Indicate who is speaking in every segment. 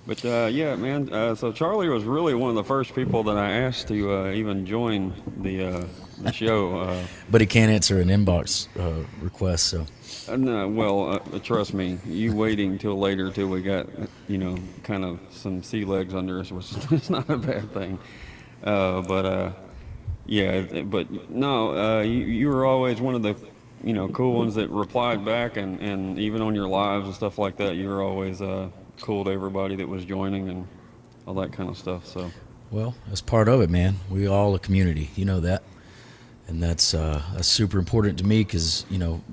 Speaker 1: But yeah, man. So Charlie was really one of the first people that I asked to even join the show.
Speaker 2: But he can't answer an inbox request. So
Speaker 1: No, well, trust me, you waiting till later till we got kind of some sea legs under us was it's not a bad thing. But yeah, but no, you were always one of the cool ones that replied back, and even on your lives and stuff like that, you were always cool to everybody that was joining and all that kind of stuff. So
Speaker 2: well, that's part of it, man. We all a community. You know that. And that's super important to me because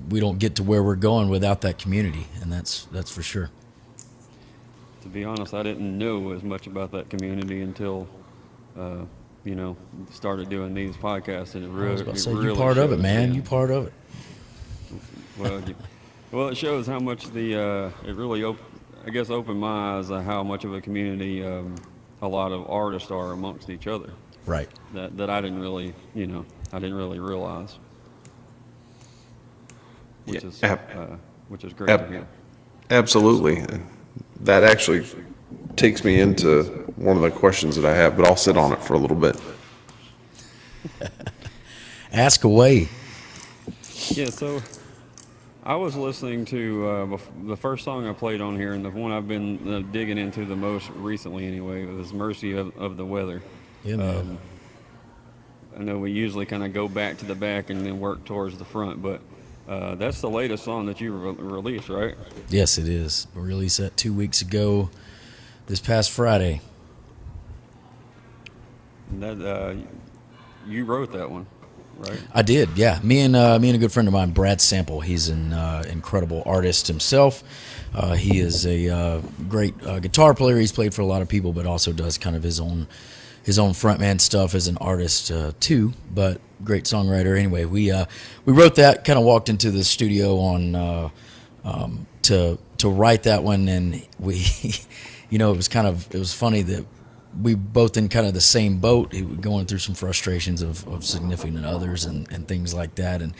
Speaker 2: we don't get to where we're going without that community, and that's for sure.
Speaker 1: to be honest, I didn't know as much about that community until uh, started doing these podcasts, and
Speaker 2: I was about to
Speaker 1: it
Speaker 2: say you
Speaker 1: really
Speaker 2: part of it,
Speaker 1: shows.
Speaker 2: man.
Speaker 1: Yeah.
Speaker 2: You part of it.
Speaker 1: Well, well, it shows how much it really I guess opened my eyes how much of a community a lot of artists are amongst each other.
Speaker 2: Right.
Speaker 1: That I didn't really I didn't really realize,
Speaker 3: Yeah,
Speaker 1: which is
Speaker 3: ab-
Speaker 1: which is great to
Speaker 3: ab-
Speaker 1: hear.
Speaker 3: absolutely. That actually takes me into one of the questions that I have, but I'll sit on it for a little bit.
Speaker 2: Ask away.
Speaker 1: Yeah, so I was listening to the first song I played on here, and the one I've been digging into the most recently, anyway, was "Mercy of the Weather."
Speaker 2: Yeah, man.
Speaker 1: I know we usually kind of go back to the back and then work towards the front, but that's the latest song that you released, right?
Speaker 2: Yes, it is. We released that 2 weeks ago, this past Friday.
Speaker 1: And that you wrote that one, right?
Speaker 2: I did, yeah. Me and a good friend of mine, Brad Sample. He's an incredible artist himself. He is a great guitar player. He's played for a lot of people, but also does kind of his own frontman stuff as an artist too. But great songwriter. Anyway, we wrote that. Kind of walked into the studio on to write that one, and we, it was funny that we both in kind of the same boat, going through some frustrations of significant others and things like that, and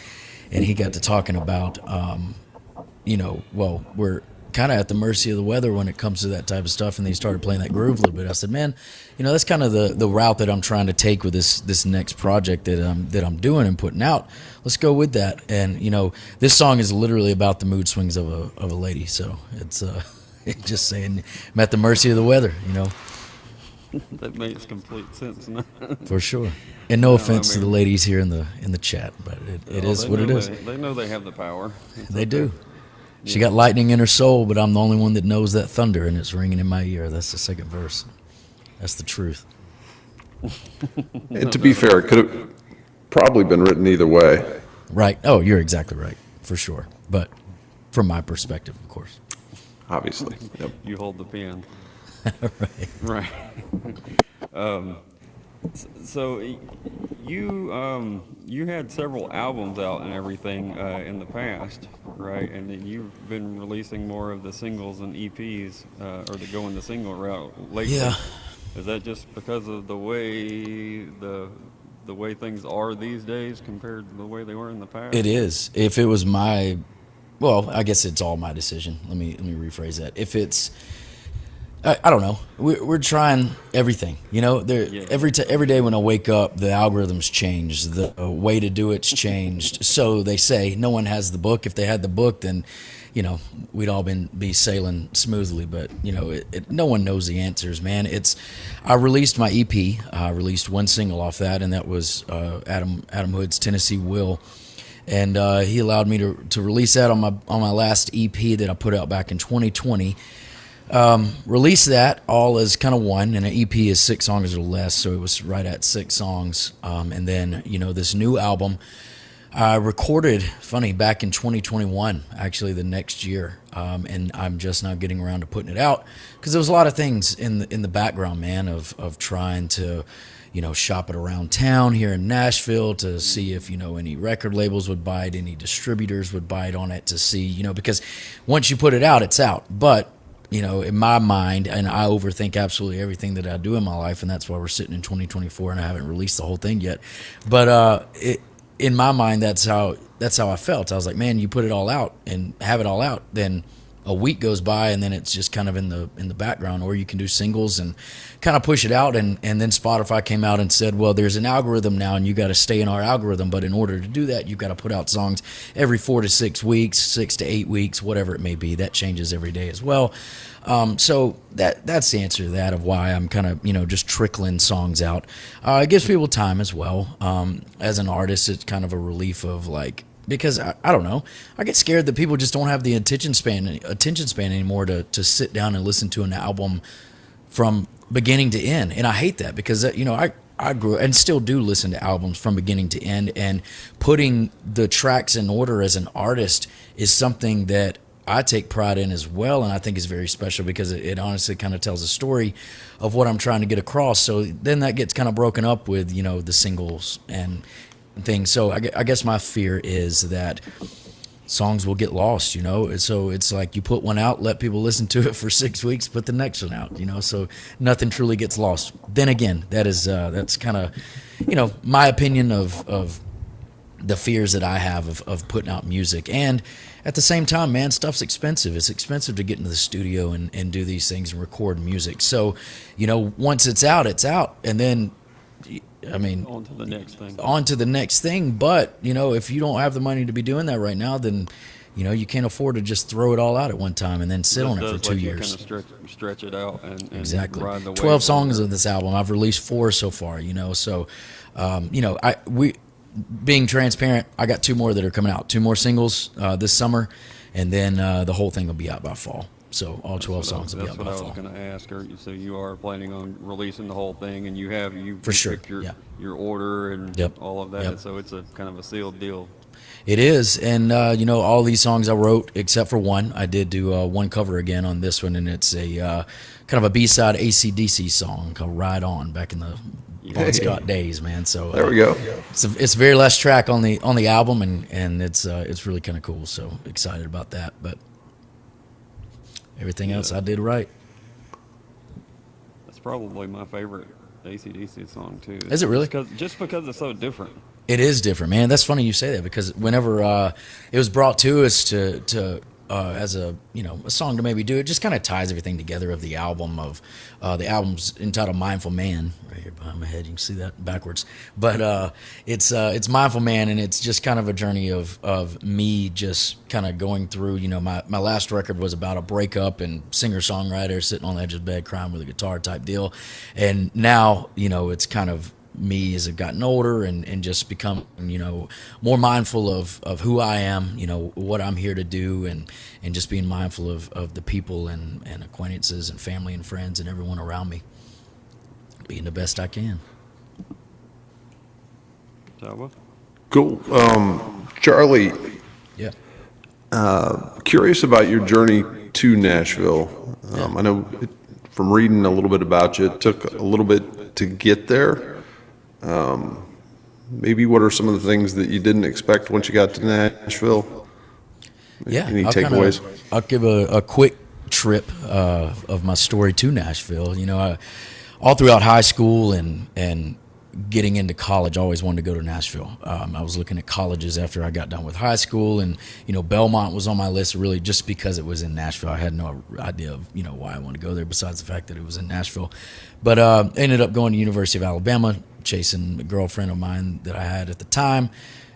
Speaker 2: he got to talking about, well, we're kind of at the mercy of the weather when it comes to that type of stuff, and then he started playing that groove a little bit. I said, man, that's kind of the route that I'm trying to take with this next project that I'm doing and putting out. Let's go with that. And this song is literally about the mood swings of a lady, so it's it's just saying I'm at the mercy of the weather,
Speaker 1: That makes complete sense. No,
Speaker 2: for sure. And no
Speaker 1: I
Speaker 2: offense to the
Speaker 1: mean,
Speaker 2: ladies here in the chat, but it
Speaker 1: well,
Speaker 2: is what it is.
Speaker 1: They know they have the power. It's
Speaker 2: They
Speaker 1: okay.
Speaker 2: do. She got lightning in her soul, but I'm the only one that knows that thunder, and it's ringing in my ear. That's the second verse. That's the truth.
Speaker 3: And to be fair, it could have probably been written either way.
Speaker 2: Right. Oh, you're exactly right, for sure. But from my perspective, of course.
Speaker 3: Obviously. Yep.
Speaker 1: You hold the pen.
Speaker 2: Right.
Speaker 1: Right. So you had several albums out and everything in the past, right? And then you've been releasing more of the singles and EPs, or the going the single route lately.
Speaker 2: Yeah.
Speaker 1: Is that just because of the way things are these days compared to the way they were in the past?
Speaker 2: It is. If it was well, I guess it's all my decision. Let me rephrase that. If it's, I don't know. We're trying everything.
Speaker 1: Yeah.
Speaker 2: Every day when I wake up, the algorithms change. The way to do it's changed. So they say no one has the book. If they had the book, then we'd all be sailing smoothly. But no one knows the answers, man. I released my EP. I released one single off that, and that was Adam Hood's Tennessee Will. And he allowed me to release that on my last EP that I put out back in 2020. Release that all as kind of one, and an EP is 6 songs or less, so it was right at 6 songs. And then this new album I recorded, funny, back in 2021, actually the next year, and I'm just now getting around to putting it out because there was a lot of things in the background, man, of trying to shop it around town here in Nashville to see if any record labels would buy it, any distributors would buy it on it, to see because once you put it out, it's out. But in my mind, and I overthink absolutely everything that I do in my life, and that's why we're sitting in 2024 and I haven't released the whole thing yet. But in my mind, that's how I felt. I was like, man, you put it all out and have it all out, then a week goes by and then it's just kind of in the background, or you can do singles and kind of push it out. And then Spotify came out and said, well, there's an algorithm now and you got to stay in our algorithm, but in order to do that, you've got to put out songs every 4 to 6 weeks, 6 to 8 weeks, whatever it may be. That changes every day as well. So that's the answer to that, of why I'm kind of, just trickling songs out. It gives people time as well. As an artist, it's kind of a relief of like, because I don't know, I get scared that people just don't have the attention span anymore to sit down and listen to an album from beginning to end. And I hate that, because I grew and still do listen to albums from beginning to end, and putting the tracks in order as an artist is something that I take pride in as well, and I think is very special, because it honestly kind of tells a story of what I'm trying to get across. So then that gets kind of broken up with, the singles and things. So I guess my fear is that songs will get lost, So it's like you put one out, let people listen to it for 6 weeks, put the next one out, so nothing truly gets lost. Then again, that's kind of, my opinion of the fears that I have of putting out music. And at the same time, man, stuff's expensive. It's expensive to get into the studio and do these things and record music. So, once it's out, it's out. And then,
Speaker 1: on to the next thing.
Speaker 2: On to the next thing. But, if you don't have the money to be doing that right now, then, you can't afford to just throw it all out at one time and then sit on it for 2 years.
Speaker 1: Kind of stretch it out and
Speaker 2: exactly.
Speaker 1: Ride the wave.
Speaker 2: 12 songs of this album. I've released 4 so far, So, being transparent, I got 2 more that are coming out. 2 more singles this summer, and then the whole thing will be out by fall. So all 12 songs will be out by fall.
Speaker 1: That's what I was going to ask. So you are planning on releasing the whole thing, and you
Speaker 2: for sure
Speaker 1: picked your order and all of that.
Speaker 2: Yep.
Speaker 1: So it's a kind of a sealed deal.
Speaker 2: It is, and all these songs I wrote except for one. I did do one cover again on this one, and it's a kind of a B-side AC/DC song called "Ride On" back in the Bon Scott days, man. So
Speaker 3: there we go.
Speaker 2: It's very last track on the album, and it's really kind of cool. So excited about that. But everything else I did right.
Speaker 1: That's probably my favorite AC/DC song too.
Speaker 2: Is it really?
Speaker 1: Just because it's so different.
Speaker 2: It is different, man. That's funny you say that, because whenever it was brought to us to as a song to maybe do, it just kind of ties everything together of the album. The album's entitled "Mindful Man," right here behind my head. You can see that backwards, but it's "Mindful Man," and it's just kind of a journey of me just kind of going through. My last record was about a breakup and singer-songwriter sitting on the edge of the bed crying with a guitar type deal, and now it's kind of me as I've gotten older and just become more mindful of who I am, what I'm here to do, and just being mindful of the people and acquaintances and family and friends and everyone around me, being the best I can.
Speaker 1: Tava?
Speaker 3: Cool. Charlie,
Speaker 2: Yeah.
Speaker 3: curious about your journey to Nashville. I know from reading a little bit about you, it took a little bit to get there. Maybe what are some of the things that you didn't expect once you got to Nashville?
Speaker 2: Yeah.
Speaker 3: Any takeaways?
Speaker 2: I'll give a quick trip of my story to Nashville. All throughout high school and getting into college, I always wanted to go to Nashville. I was looking at colleges after I got done with high school, and Belmont was on my list, really just because it was in Nashville. I had no idea of why I wanted to go there, besides the fact that it was in Nashville. But ended up going to University of Alabama, chasing a girlfriend of mine that I had at the time.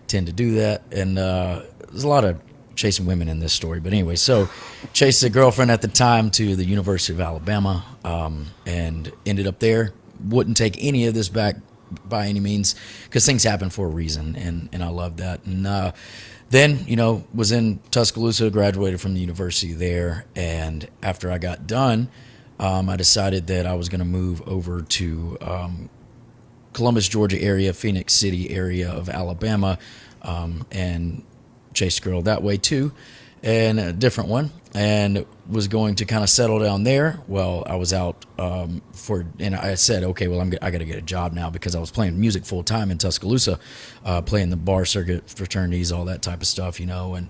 Speaker 2: Tend to do that, and there's a lot of chasing women in this story. But anyway, so chased a girlfriend at the time to the University of Alabama, and ended up there. Wouldn't take any of this back by any means, because things happen for a reason, and I love that. And then was in Tuscaloosa, graduated from the university there, and after I got done, I decided that I was going to move over to Columbus, Georgia area, Phoenix City area of Alabama, and chase a girl that way too, and a different one, and was going to kind of settle down there. Well, I was out and I said, okay, well, I got to get a job now, because I was playing music full time in Tuscaloosa, playing the bar circuit, fraternities, all that type of stuff, and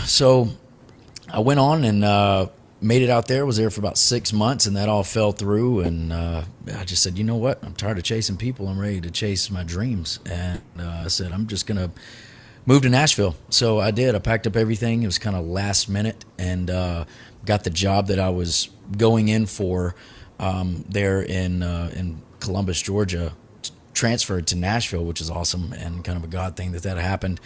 Speaker 2: so I went on and made it out there. Was there for about 6 months, and that all fell through. And I just said, you know what? I'm tired of chasing people. I'm ready to chase my dreams. And I said, I'm just gonna moved to Nashville. So I did. I packed up everything. It was kind of last minute, and got the job that I was going in for there in Columbus, Georgia. Transferred to Nashville, which is awesome, and kind of a God thing that happened.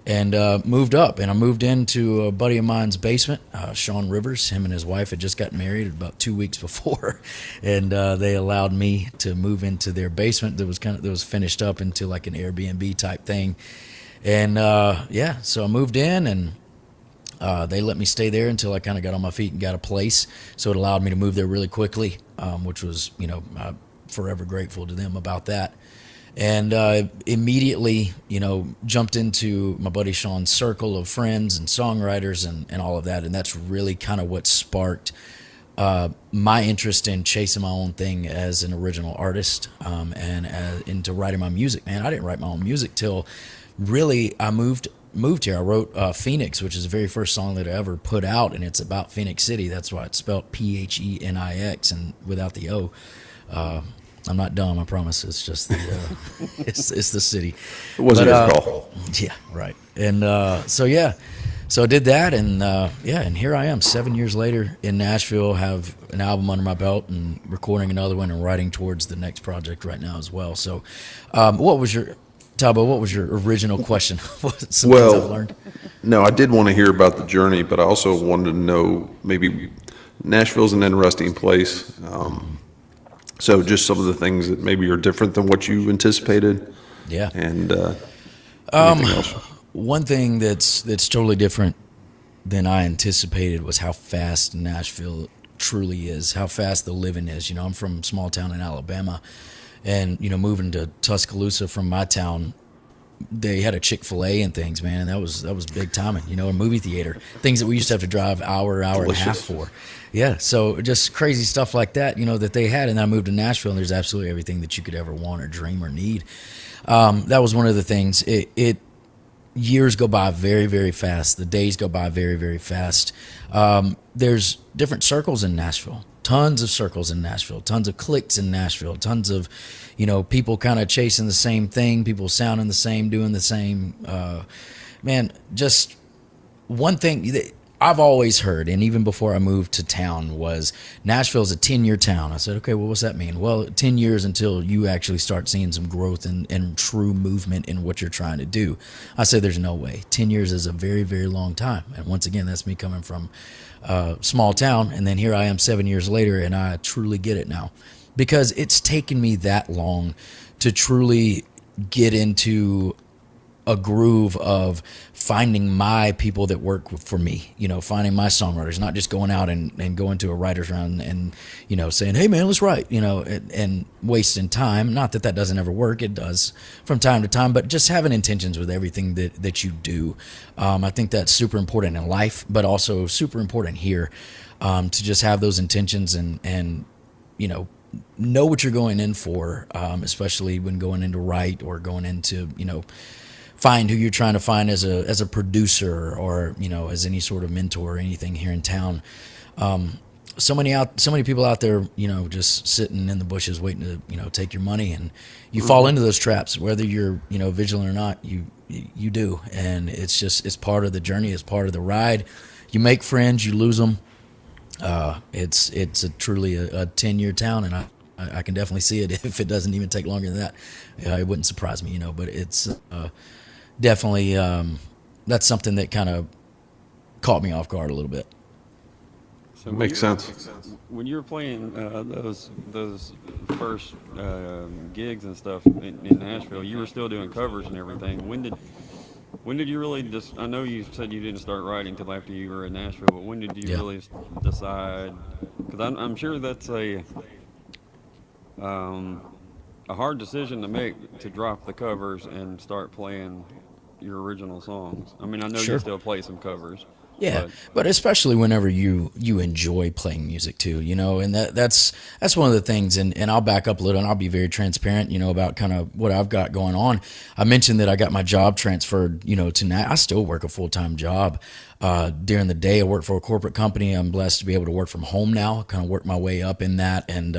Speaker 2: And moved up, and I moved into a buddy of mine's basement, Sean Rivers. Him and his wife had just gotten married about 2 weeks before, and they allowed me to move into their basement that was finished up into like an Airbnb type thing. And so I moved in, and they let me stay there until I kind of got on my feet and got a place. So it allowed me to move there really quickly, which was, I'm forever grateful to them about that. And immediately, jumped into my buddy Sean's circle of friends and songwriters and all of that. And that's really kind of what sparked my interest in chasing my own thing as an original artist, and into writing my music. Man, I didn't write my own music till really I moved here. I wrote Phoenix, which is the very first song that I ever put out, and it's about Phoenix City. That's why it's spelled Phenix and without the O. I'm not dumb, I promise. It's just the it's the city.
Speaker 3: It wasn't your call.
Speaker 2: Yeah, right. And so I did that, and and here I am 7 years later in Nashville. Have an album under my belt and recording another one and writing towards the next project right now as well. So, what was your original question? Some things I've learned.
Speaker 3: No, I did want to hear about the journey, but I also wanted to know, maybe Nashville's an interesting place. So just some of the things that maybe are different than what you anticipated.
Speaker 2: Yeah.
Speaker 3: And anything else?
Speaker 2: One thing that's totally different than I anticipated was how fast Nashville truly is, how fast the living is. I'm from a small town in Alabama, and moving to Tuscaloosa from my town, they had a Chick-fil-A and things, man, and that was big timing. A movie theater, things that we used to have to drive hour and a half for. Yeah, so just crazy stuff like that, that they had. And then I moved to Nashville, and there's absolutely everything that you could ever want or dream or need. That was one of the things. Years go by very, very fast. The days go by very, very fast. There's different circles in Nashville. Tons of circles in Nashville. Tons of cliques in Nashville. Tons of, people kind of chasing the same thing. People sounding the same, doing the same. Man, just one thing that I've always heard, and even before I moved to town, was Nashville's a 10-year town. I said, okay, well, what's that mean? Well, 10 years until you actually start seeing some growth and true movement in what you're trying to do. I said, there's no way. 10 years is a very, very long time. And once again, that's me coming from a small town. And then here I am 7 years later, and I truly get it now. Because it's taken me that long to truly get into a groove of finding my people that work for me, finding my songwriters, not just going out and going to a writer's round and, saying, hey man, let's write, and wasting time. Not that doesn't ever work. It does from time to time, but just having intentions with everything that you do. I think that's super important in life, but also super important here, to just have those intentions and know what you're going in for, especially when going into write or going into, find who you're trying to find as a producer or as any sort of mentor or anything here in town. So many people out there, just sitting in the bushes waiting to take your money, and you fall into those traps, whether you're vigilant or not. You do, and it's part of the journey, it's part of the ride. You make friends, you lose them. It's truly a 10-year town, and I can definitely see it if it doesn't even take longer than that. It wouldn't surprise me, but it's definitely that's something that kind of caught me off guard a little bit.
Speaker 1: So
Speaker 3: Makes sense.
Speaker 1: When you were playing those first gigs and stuff in Nashville, you were still doing covers and everything. When did you really just? I know you said you didn't start writing till after you were in Nashville, but when did you really decide? Because I'm sure that's a hard decision to make, to drop the covers and start playing your original songs. I mean, I know you still play some covers.
Speaker 2: Yeah, but especially whenever you enjoy playing music too, and that's one of the things. And I'll back up a little, and I'll be very transparent, about kind of what I've got going on. I mentioned that I got my job transferred, to now. I still work a full-time job. During the day, I work for a corporate company. I'm blessed to be able to work from home now. Kind of work my way up in that, and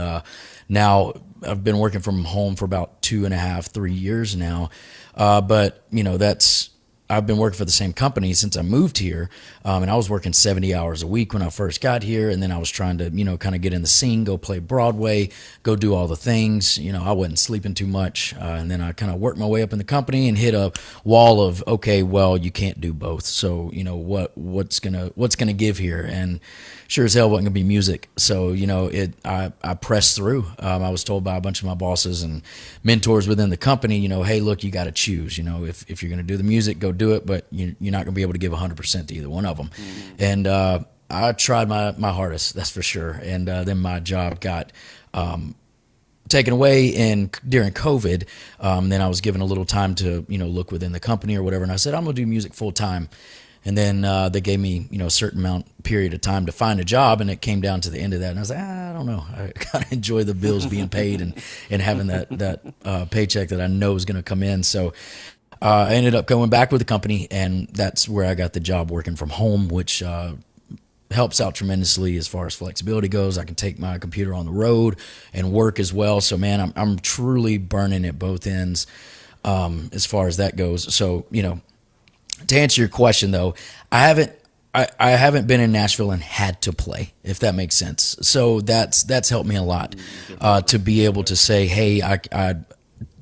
Speaker 2: now I've been working from home for about 2.5, 3 years now. But that's I've been working for the same company since I moved here, and I was working 70 hours a week when I first got here, and then I was trying to, kind of get in the scene, go play Broadway, go do all the things. I wasn't sleeping too much, and then I kind of worked my way up in the company and hit a wall of, okay, well, you can't do both. So, what's gonna give here? And sure as hell wasn't gonna be music. So, I pressed through. I was told by a bunch of my bosses and mentors within the company, hey, look, you got to choose. If you're gonna do the music, go do it, but you're not gonna be able to give 100% to either one of them. Mm-hmm. And I tried my hardest, that's for sure. And then my job got taken away during COVID. Then I was given a little time to look within the company or whatever, and I said I'm gonna do music full time. And then they gave me a certain period of time to find a job, and it came down to the end of that, and I was like, I don't know, I kind of enjoy the bills being paid and having that paycheck that I know is gonna come in. So I ended up going back with the company, and that's where I got the job working from home, which helps out tremendously as far as flexibility goes. I can take my computer on the road and work as well. So man, I'm truly burning at both ends as far as that goes. So to answer your question though, I haven't been in Nashville and had to play, if that makes sense. So that's helped me a lot to be able to say, hey, I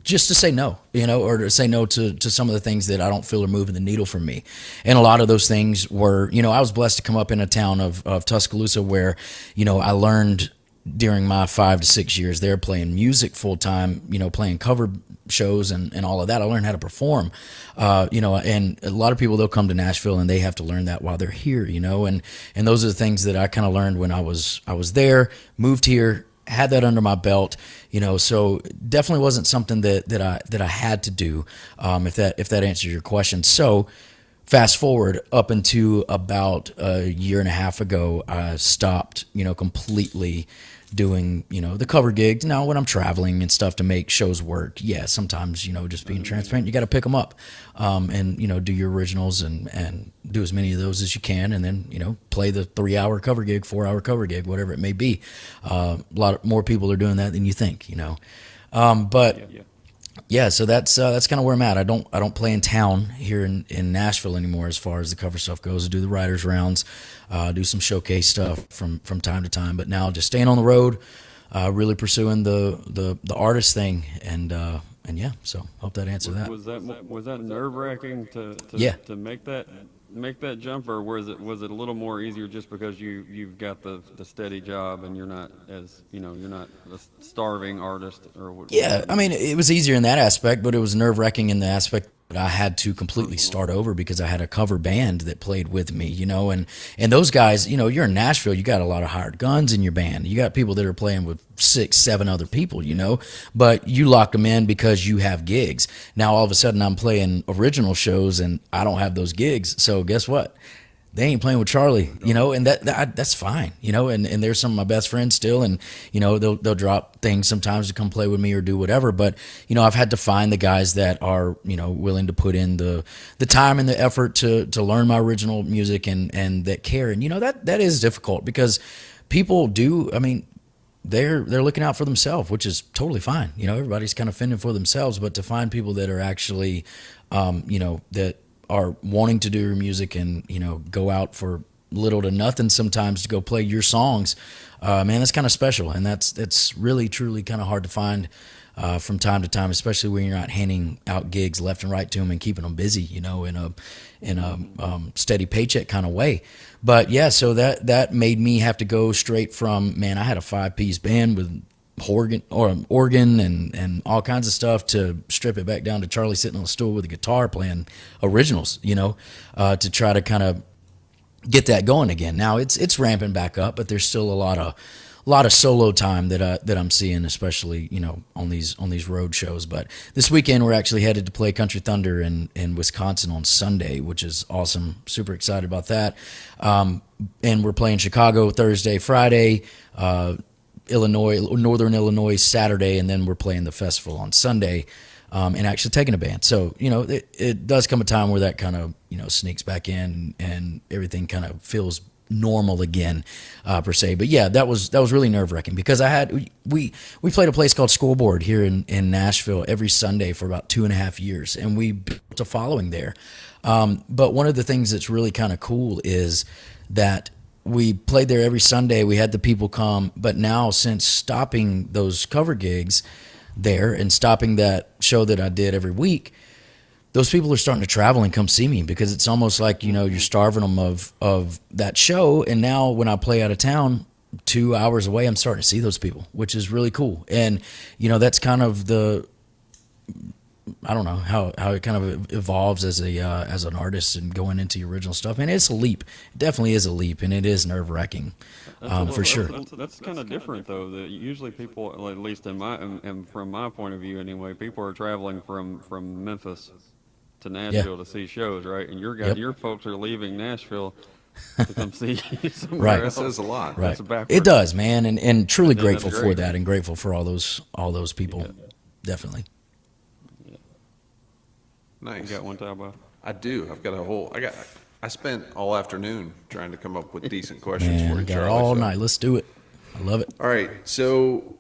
Speaker 2: just to say no, or to say no to some of the things that I don't feel are moving the needle for me. And a lot of those things were, I was blessed to come up in a town of Tuscaloosa where, I learned during my 5 to 6 years there playing music full time, playing cover shows and all of that. I learned how to perform, and a lot of people, they'll come to Nashville and they have to learn that while they're here, and those are the things that I kind of learned when I was there, moved here, had that under my belt, so definitely wasn't something that I had to do, if that answers your question. So fast forward up into about a year and a half ago, I stopped, completely doing, the cover gigs. Now when I'm traveling and stuff to make shows work, yeah, sometimes, just being transparent, you got to pick them up, and, do your originals and do as many of those as you can. And then, play the 3-hour cover gig, 4-hour cover gig, whatever it may be. A lot more people are doing that than you think, but yeah, so that's kind of where I'm at. I don't play in town here in Nashville anymore as far as the cover stuff goes. I do the writers rounds, do some showcase stuff from time to time. But now just staying on the road, really pursuing the artist thing, and yeah. So hope that answered that.
Speaker 1: Was that nerve wracking to make that jump, or was it a little more easier just because you've got the steady job and you're not as you're not a starving artist or what?
Speaker 2: Yeah, I mean, it was easier in that aspect, but it was nerve wracking in the aspect that I had to completely start over because I had a cover band that played with me, and those guys, you're in Nashville, you got a lot of hired guns in your band, you got people that are playing with 6, 7 other people, but you lock them in because you have gigs. Now all of a sudden I'm playing original shows and I don't have those gigs, so guess what? They ain't playing with Charlie, and that's fine, and they're some of my best friends still, and they'll drop things sometimes to come play with me or do whatever. But I've had to find the guys that are willing to put in the time and the effort to learn my original music and that care, and that is difficult because people do. I mean, they're looking out for themselves, which is totally fine. Everybody's kind of fending for themselves, but to find people that are actually, that are wanting to do your music and go out for little to nothing sometimes to go play your songs, man, that's kind of special, and that's really truly kind of hard to find from time to time, especially when you're not handing out gigs left and right to them and keeping them busy, in a steady paycheck kind of way. But yeah, so that made me have to go straight from, man, I had a 5-piece band with organ and all kinds of stuff to strip it back down to Charlie sitting on a stool with a guitar playing originals, to try to kind of get that going again. Now it's ramping back up, but there's still a lot of solo time that I'm seeing, especially on these road shows. But this weekend we're actually headed to play Country Thunder in Wisconsin on Sunday, which is awesome. Super excited about that. And we're playing Chicago Thursday, Friday, Northern Illinois Saturday, and then we're playing the festival on Sunday, and actually taking a band. So it does come a time where that kind of sneaks back in and everything kind of feels normal again, per se. But yeah, that was really nerve wracking because we played a place called Scoreboard here in Nashville every Sunday for about 2.5 years, and we built a following there. But one of the things that's really kind of cool is that we played there every Sunday. We had the people come, but now since stopping those cover gigs there and stopping that show that I did every week, those people are starting to travel and come see me because it's almost like, you're starving them of that show. And now when I play out of town 2 hours away, I'm starting to see those people, which is really cool. And, that's kind of I don't know how it kind of evolves as an artist and going into your original stuff. And it's a leap. It definitely is a leap, and it is nerve wracking, for sure.
Speaker 1: That's kind of different, though. That usually people, at least and from my point of view anyway, people are traveling from Memphis to Nashville to see shows, right? And your folks are leaving Nashville to come see you somewhere else.
Speaker 3: That says a lot.
Speaker 2: Right.
Speaker 1: That's
Speaker 2: It does, man, and truly grateful
Speaker 1: great.
Speaker 2: for that, and grateful for all those people.
Speaker 1: Yeah.
Speaker 2: Definitely.
Speaker 3: Nice.
Speaker 1: You got one, Talbot?
Speaker 3: I do. I spent all afternoon trying to come up with decent questions
Speaker 2: Man,
Speaker 3: for you,
Speaker 2: got
Speaker 3: Charlie.
Speaker 2: all
Speaker 3: so-
Speaker 2: night. Let's do it. I love it.
Speaker 3: All right. So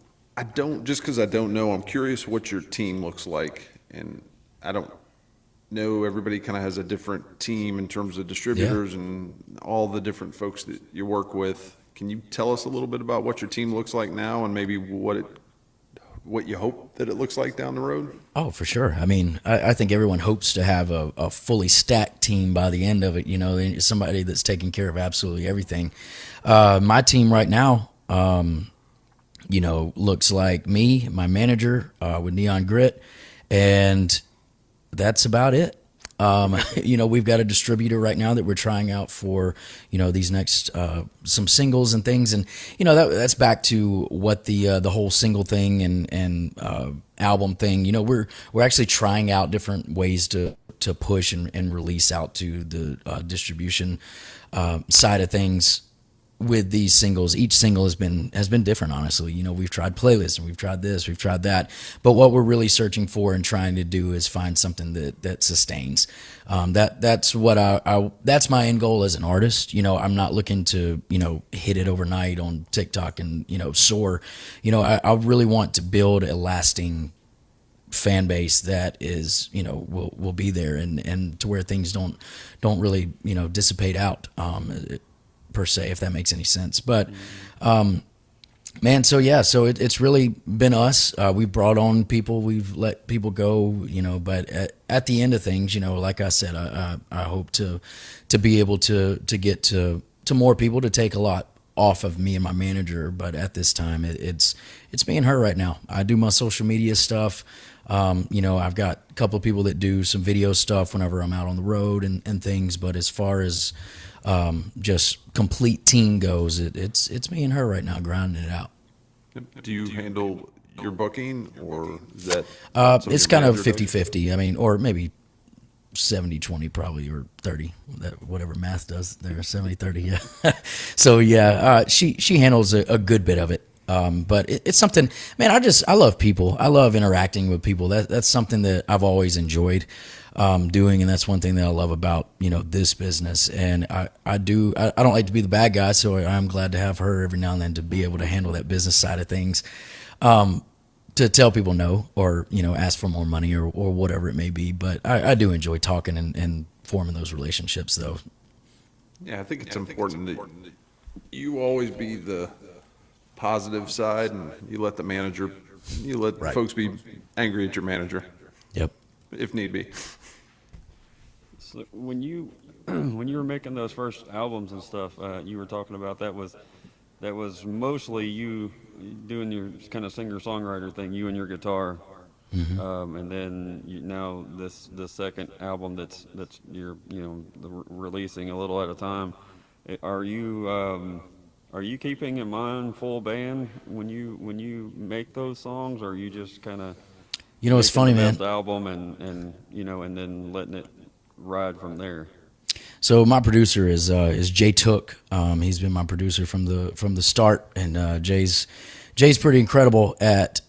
Speaker 3: just because I don't know, I'm curious what your team looks like. And I don't know, everybody kind of has a different team in terms of distributors and all the different folks that you work with. Can you tell us a little bit about what your team looks like now and maybe what you hope that it looks like down the road?
Speaker 2: Oh, for sure. I mean, I think everyone hopes to have a fully stacked team by the end of it, somebody that's taking care of absolutely everything. My team right now, looks like me, my manager, with Neon Grit, and that's about it. We've got a distributor right now that we're trying out for, these next, some singles and things. And, that's back to what the whole single thing and album thing, we're actually trying out different ways to push and release out to the distribution side of things. With these singles, each single has been different, honestly. We've tried playlists and we've tried this, we've tried that, but what we're really searching for and trying to do is find something that sustains. That's what that's my end goal as an artist. I'm not looking to hit it overnight on TikTok and soar. I really want to build a lasting fan base that is will be there and to where things don't really dissipate out. Per se, if that makes any sense. But man, so it's really been us. We've brought on people, we've let people go, but at the end of things, like I said, I hope to be able to get to more people, to take a lot off of me and my manager. But at this time, it's me and her right now. I do my social media stuff. I've got a couple of people that do some video stuff whenever I'm out on the road and things. But as far as just complete team goes, it's me and her right now grinding it out.
Speaker 3: Do you handle your booking, or is that
Speaker 2: It's kind of 50-50. I mean, or maybe 70-20 probably, or 30, whatever math does there, 70-30, yeah. So yeah, she handles a good bit of it. But it's something, man, I love people. I love interacting with people. That's something that I've always enjoyed doing, and that's one thing that I love about this business. And I don't like to be the bad guy, so I'm glad to have her every now and then to be able to handle that business side of things, to tell people no, or ask for more money or whatever it may be. But I do enjoy talking and forming those relationships, though.
Speaker 3: Yeah, I think it's important that you always be the positive side, and you let
Speaker 2: Right.
Speaker 3: folks be angry at your manager
Speaker 2: Yep.
Speaker 3: if need be.
Speaker 1: So when you were making those first albums and stuff, you were talking about that was mostly you doing your kind of singer-songwriter thing, you and your guitar.
Speaker 2: Mm-hmm.
Speaker 1: And then now the second album that's you're releasing a little at a time. Are you keeping in mind full band when you make those songs, or are you just kind of
Speaker 2: It's funny, man.
Speaker 1: best album and then letting it ride from there?
Speaker 2: So my producer is Jay Took. He's been my producer from the start, and Jay's pretty incredible at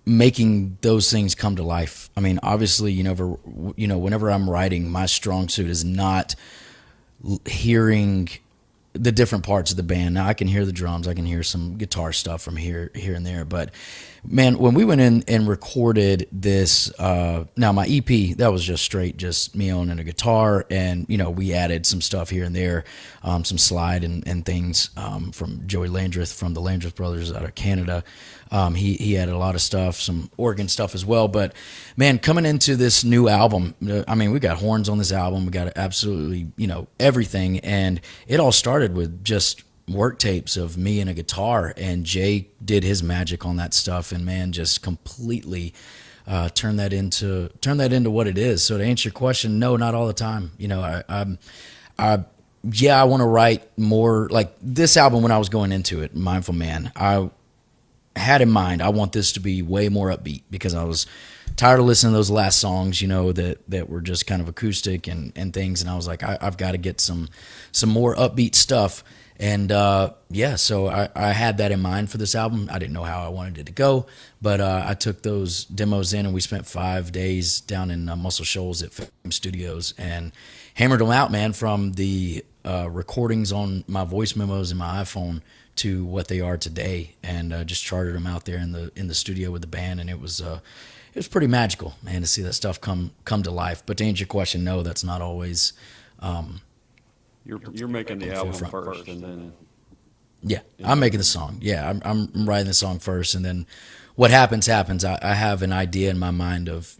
Speaker 2: making those things come to life. I mean, obviously, whenever I'm writing, my strong suit is not hearing the different parts of the band. Now I can hear the drums, I can hear some guitar stuff from here and there. But man, when we went in and recorded this, now my EP, that was just me owning a guitar, and we added some stuff here and there, some slide and things from Joey Landreth from the Landreth Brothers out of Canada. He added a lot of stuff, some organ stuff as well. But man, coming into this new album, I mean, we got horns on this album. We got absolutely, everything. And it all started with just work tapes of me and a guitar. And Jay did his magic on that stuff. And man, just completely turn that into what it is. So to answer your question, no, not all the time. I want to write more like this album. When I was going into it, Mindful Man, I had in mind, I want this to be way more upbeat, because I was tired of listening to those last songs, that were just kind of acoustic and things. And I was like, I've got to get some more upbeat stuff. And so I had that in mind for this album. I didn't know how I wanted it to go, but I took those demos in, and we spent 5 days down in Muscle Shoals at Film Studios and hammered them out, man, from the recordings on my voice memos in my iPhone to what they are today, and just charted them out there in the studio with the band. And it was pretty magical, man, to see that stuff come to life. But to answer your question, no, that's not always.
Speaker 1: You're making the album first, and then.
Speaker 2: Yeah, I'm making the song. Yeah, I'm writing the song first, and then what happens. I have an idea in my mind of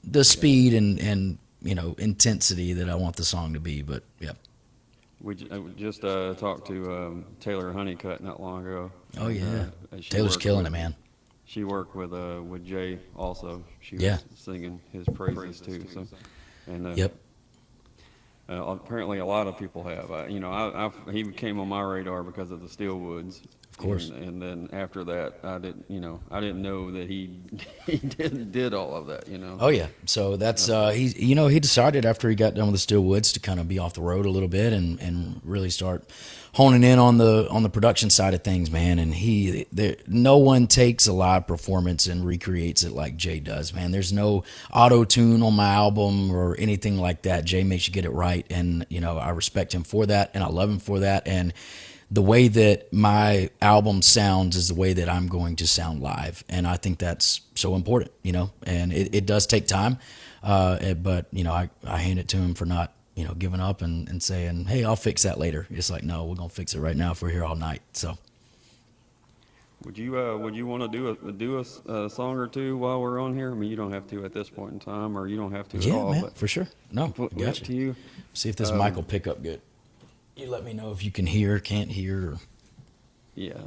Speaker 2: the speed and intensity that I want the song to be. But yeah.
Speaker 1: We just talked to Taylor Honeycutt not long ago.
Speaker 2: Oh yeah, Taylor's killing it, man.
Speaker 1: She worked with Jay also. She was singing his praises too. So, and
Speaker 2: yep.
Speaker 1: Apparently, a lot of people have. He came on my radar because of the Steelwoods.
Speaker 2: Of course.
Speaker 1: And then after that, I didn't know that he did all of that.
Speaker 2: Oh yeah. So that's he decided after he got done with the Steelwoods to kind of be off the road a little bit and really start honing in on the production side of things, man. And no one takes a live performance and recreates it like Jay does, man. There's no auto tune on my album or anything like that. Jay makes you get it right, and I respect him for that, and I love him for that. And the way that my album sounds is the way that I'm going to sound live. And I think that's so important, and it does take time. But I hand it to him for not, giving up and saying, hey, I'll fix that later. It's like, no, we're going to fix it right now if we're here all night. So.
Speaker 1: Would you want to do a song or two while we're on here? I mean, you don't have to at this point in time, or you don't have to at all.
Speaker 2: Yeah, man,
Speaker 1: but
Speaker 2: for sure. No,
Speaker 1: up to you.
Speaker 2: See if this mic will pick up good. You let me know if you can hear, can't hear. Or...
Speaker 1: Yeah.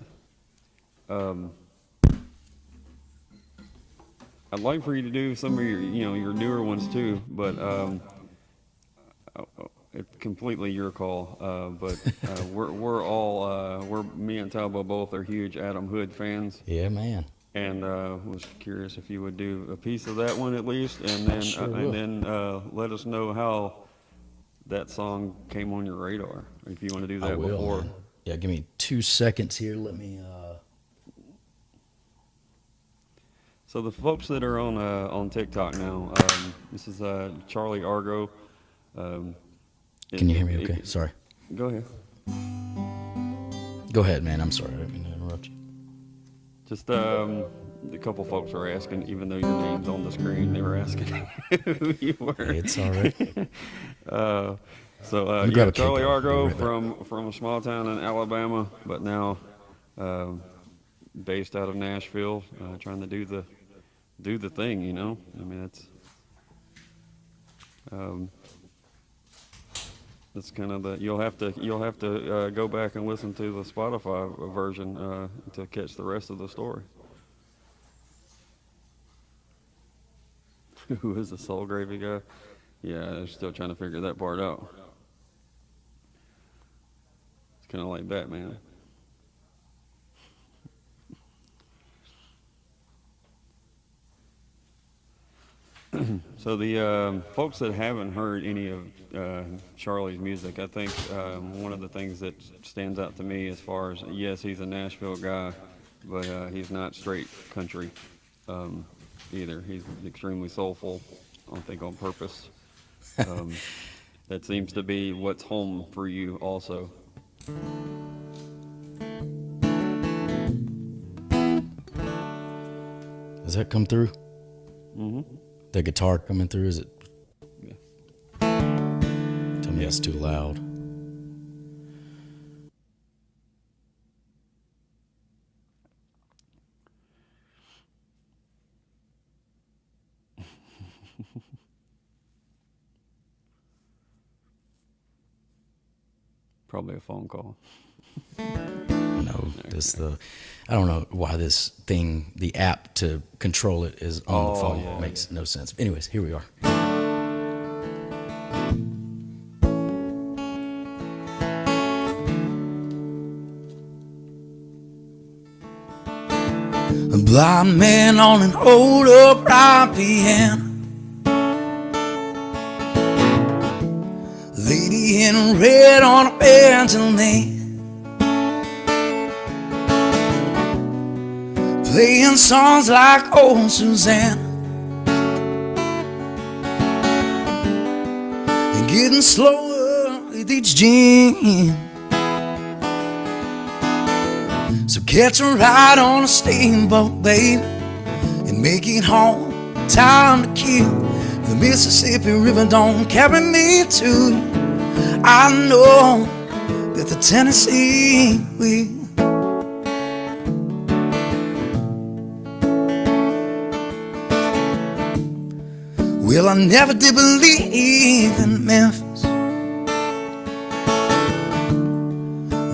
Speaker 1: I'd like for you to do some of your newer ones too, but it's completely your call. But we're me and Talbot both are huge Adam Hood fans.
Speaker 2: Yeah, man.
Speaker 1: And was curious if you would do a piece of that one at least, and then let us know how that song came on your radar, if you want to do that before. Man.
Speaker 2: Yeah, give me 2 seconds here. Let me.
Speaker 1: So the folks that are on TikTok now, this is Charlie Argo.
Speaker 2: Can you hear me? Okay, sorry.
Speaker 1: Go ahead.
Speaker 2: Go ahead, man. I'm sorry. I didn't mean to interrupt you.
Speaker 1: Just a couple folks are asking, even though your name's on the screen, they were asking who you were.
Speaker 2: It's all right.
Speaker 1: Charlie Argo from a small town in Alabama, but now based out of Nashville, trying to do the thing. I mean, it's kind of you'll have to go back and listen to the Spotify version to catch the rest of the story. Who is the Soul Gravy guy? Yeah, they're still trying to figure that part out. It's kind of like Batman. So the folks that haven't heard any of Charlie's music, I think one of the things that stands out to me as far as, yes, he's a Nashville guy, but he's not straight country either. He's extremely soulful, I think on purpose. That seems to be what's home for you also.
Speaker 2: Does that come through?
Speaker 1: Mm-hmm.
Speaker 2: The guitar coming through? Is it?
Speaker 1: Yeah.
Speaker 2: Tell me that's too loud.
Speaker 1: Probably a phone call.
Speaker 2: No, I don't know why this thing, the app to control it is on the phone.
Speaker 1: Yeah,
Speaker 2: Makes no sense. Anyways, here we are. A blind man on an old upright piano, lady in red on a mandolin, playing songs like old Susanna, and getting slower with each gin. So catch a ride on a steamboat, baby, and make it home. Time to kill. The Mississippi River don't carry me to you. I know that the Tennessee will. Well, I never did believe in Memphis.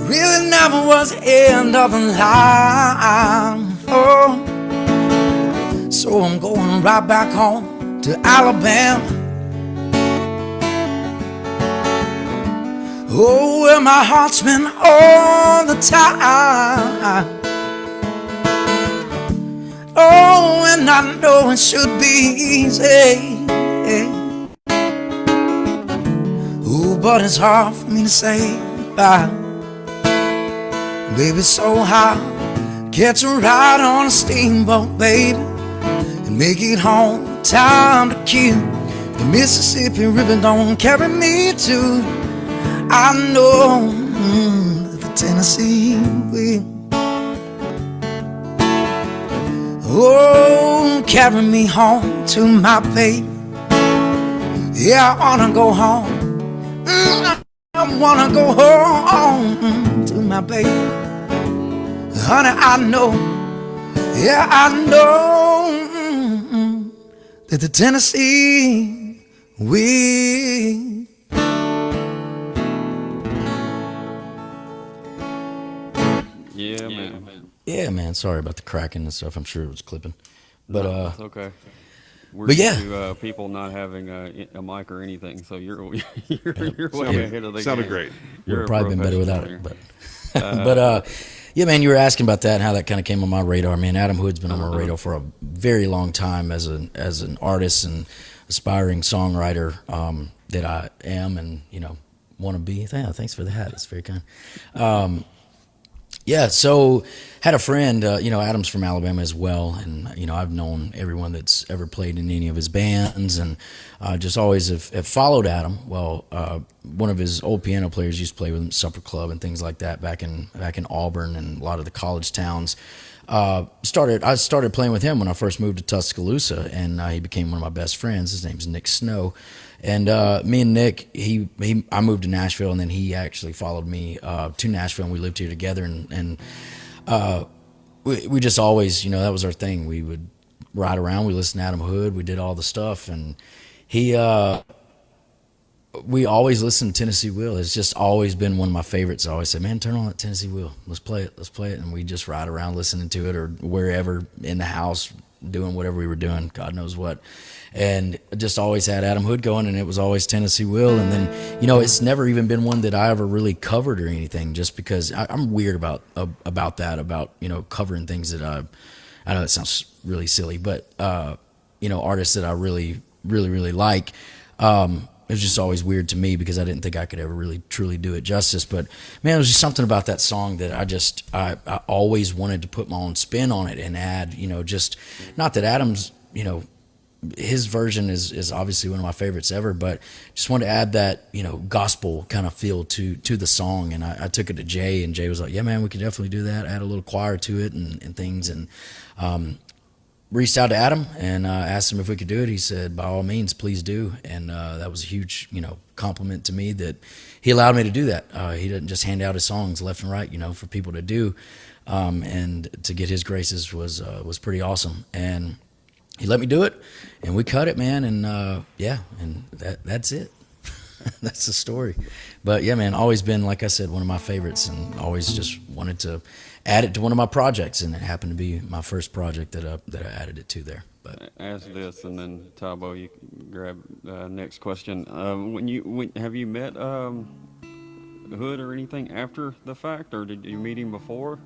Speaker 2: Really never was the end of the line. Oh, so I'm going right back home to Alabama. Oh, where my heart's been all the time. Oh, and I know it should be easy. Oh, but it's hard for me to say bye. Baby, so high, catch a ride on a steamboat, baby, and make it home. Time to kill. The Mississippi River don't carry me to. I know that the Tennessee will. Oh, carry me home to my baby. Yeah, I wanna go home. I wanna go home to my baby. Honey, I know, yeah, I know that the Tennessee will.
Speaker 1: Yeah, man.
Speaker 2: Yeah, man. Sorry about the cracking and stuff. I'm sure it was clipping, but
Speaker 1: No, it's okay. We're
Speaker 2: but
Speaker 1: used
Speaker 2: yeah.
Speaker 1: to people not having a mic or anything, so you're way ahead of the
Speaker 3: Sounded
Speaker 1: game.
Speaker 3: great.
Speaker 1: You're
Speaker 2: Would
Speaker 1: a
Speaker 2: probably been better without
Speaker 1: professional
Speaker 2: it,
Speaker 1: here.
Speaker 2: but yeah, man, you were asking about that and how that kind of came on my radar. Man, Adam Hood's been on my radar for a very long time as an artist and aspiring songwriter that I am, and want to be. Yeah, thanks for the hat. It's very kind. Yeah, so had a friend, Adam's from Alabama as well, and I've known everyone that's ever played in any of his bands, and just always have followed Adam. Well, one of his old piano players used to play with him at Supper Club and things like that back in Auburn and a lot of the college towns. I started playing with him when I first moved to Tuscaloosa, and he became one of my best friends. His name's Nick Snow. And me and Nick, I moved to Nashville, and then he actually followed me to Nashville, and we lived here together. And we just always, that was our thing. We would ride around, we listened to Adam Hood, we did all the stuff, and we always listened to Tennessee Will. It's just always been one of my favorites. I always say, man, turn on that Tennessee Will. Let's play it. And we just ride around listening to it, or wherever in the house, doing whatever we were doing, God knows what. And just always had Adam Hood going, and it was always Tennessee Will. And then, it's never even been one that I ever really covered or anything, just because I'm weird about that, covering things that I know it sounds really silly, but, artists that I really, really, really like. It was just always weird to me because I didn't think I could ever really truly do it justice. But man, it was just something about that song that I always wanted to put my own spin on it and add, just not that Adam's, his version is obviously one of my favorites ever, but just wanted to add that, gospel kind of feel to the song. And I took it to Jay, and Jay was like, yeah, man, we can definitely do that. Add a little choir to it and things. And reached out to Adam and asked him if we could do it. He said, by all means, please do. And that was a huge, compliment to me that he allowed me to do that. He didn't just hand out his songs left and right, for people to do. And to get his graces was pretty awesome. And he let me do it, and we cut it, man. And and that's it. That's the story. But yeah, man, always been, like I said, one of my favorites, and always just wanted to add it to one of my projects, and it happened to be my first project that I added it to there. But
Speaker 1: ask this, and then Tabo, you can grab next question. Have you met Hood or anything after the fact, or did you meet him before?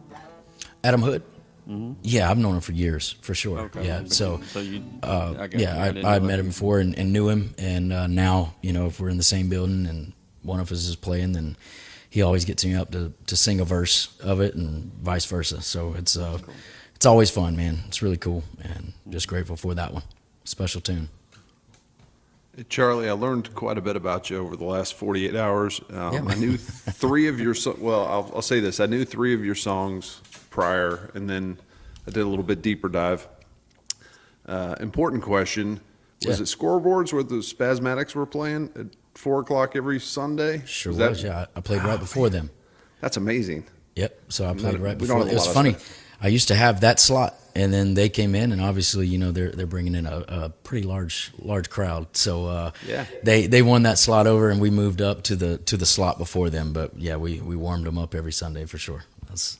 Speaker 2: Adam Hood. Mm-hmm. Yeah, I've known him for years, for sure.
Speaker 1: Okay.
Speaker 2: Yeah, so
Speaker 1: you,
Speaker 2: I met him before and knew him, and now if we're in the same building and one of us is playing, then he always gets me up to sing a verse of it, and vice versa. So it's
Speaker 1: cool.
Speaker 2: It's always fun, man. It's really cool, and just grateful for that one. Special tune.
Speaker 3: Hey, Charlie, I learned quite a bit about you over the last 48 hours.
Speaker 2: Yeah,
Speaker 3: I knew three of your I'll say this. I knew three of your songs prior, and then I did a little bit deeper dive. Important question. Was it Scoreboards where the Spasmatics were playing at 4 o'clock every Sunday?
Speaker 2: Sure was, yeah. I played right before them.
Speaker 3: That's amazing.
Speaker 2: Yep, so I played right
Speaker 3: we don't
Speaker 2: before.
Speaker 3: have a
Speaker 2: It was
Speaker 3: lot of
Speaker 2: funny.
Speaker 3: stuff.
Speaker 2: I used to have that slot, and then they came in, and obviously, they're bringing in a pretty large crowd. So
Speaker 3: Yeah.
Speaker 2: they won that slot over, and we moved up to the slot before them. But yeah, we warmed them up every Sunday for sure.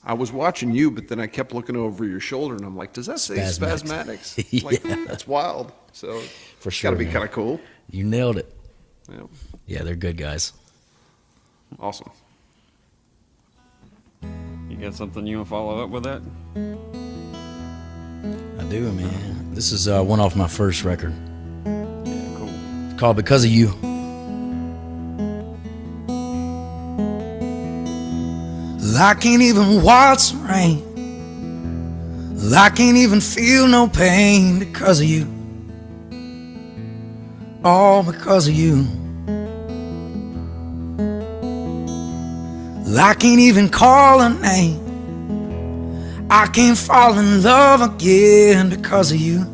Speaker 3: I was watching you, but then I kept looking over your shoulder, and I'm like, does that say
Speaker 2: Spasmatics.
Speaker 3: Spasmatics? Like,
Speaker 2: Yeah.
Speaker 3: that's wild. So
Speaker 2: For
Speaker 3: it's
Speaker 2: sure,
Speaker 3: got to be
Speaker 2: man.
Speaker 3: kind of cool.
Speaker 2: You nailed it.
Speaker 3: Yeah.
Speaker 2: Yeah, they're good guys.
Speaker 3: Awesome.
Speaker 1: You got something you want to follow up with that?
Speaker 2: I do, man. This is one off my first record.
Speaker 1: Yeah, cool.
Speaker 2: It's called Because of You. I can't even watch the rain. I can't even feel no pain because of you. All because of you. I can't even call a name. I can't fall in love again because of you.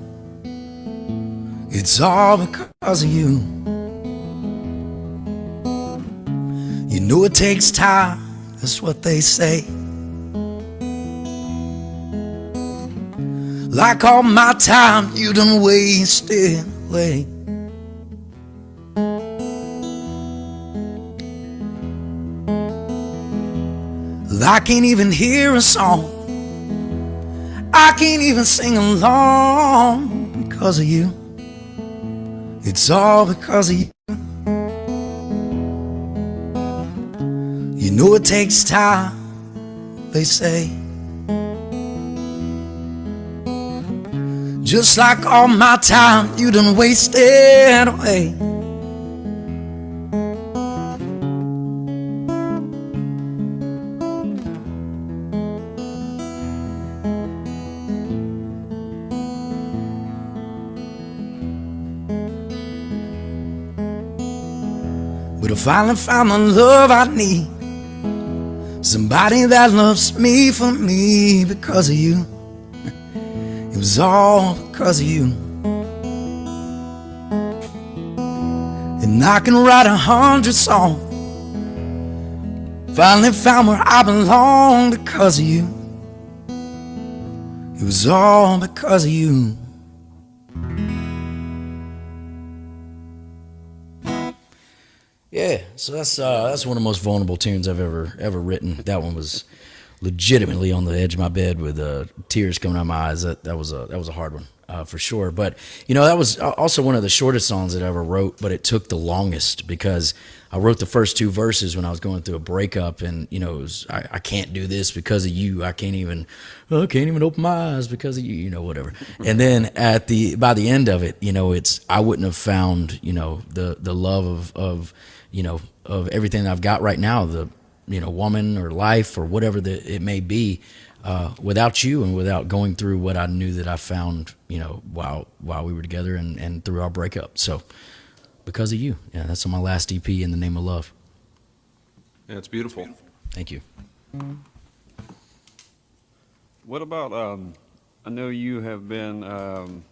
Speaker 2: It's all because of you. You know it takes time, that's what they say. Like all my time you done wasted away. I can't even hear a song. I can't even sing along because of you. It's all because of you. You know it takes time, they say. Just like all my time you done wasted away. But I finally found the love I need. Somebody that loves me for me because of you. It was all because of you. And I can write 100 songs. Finally found where I belong because of you. It was all because of you. Yeah, so that's one of the most vulnerable tunes I've ever written. That one was legitimately on the edge of my bed with tears coming out of my eyes. That was a hard one for sure. But that was also one of the shortest songs that I ever wrote. But it took the longest because I wrote the first two verses when I was going through a breakup, and it was I can't do this because of you. I can't even open my eyes because of you. Whatever. And then by the end of it, it's I wouldn't have found the love of everything that I've got right now, the woman or life or whatever that it may be, without you and without going through what I knew that I found, while we were together and through our breakup. So because of you, yeah, that's on my last EP, In the Name of Love.
Speaker 3: Yeah, it's beautiful.
Speaker 2: Thank you.
Speaker 1: What about, I know you have been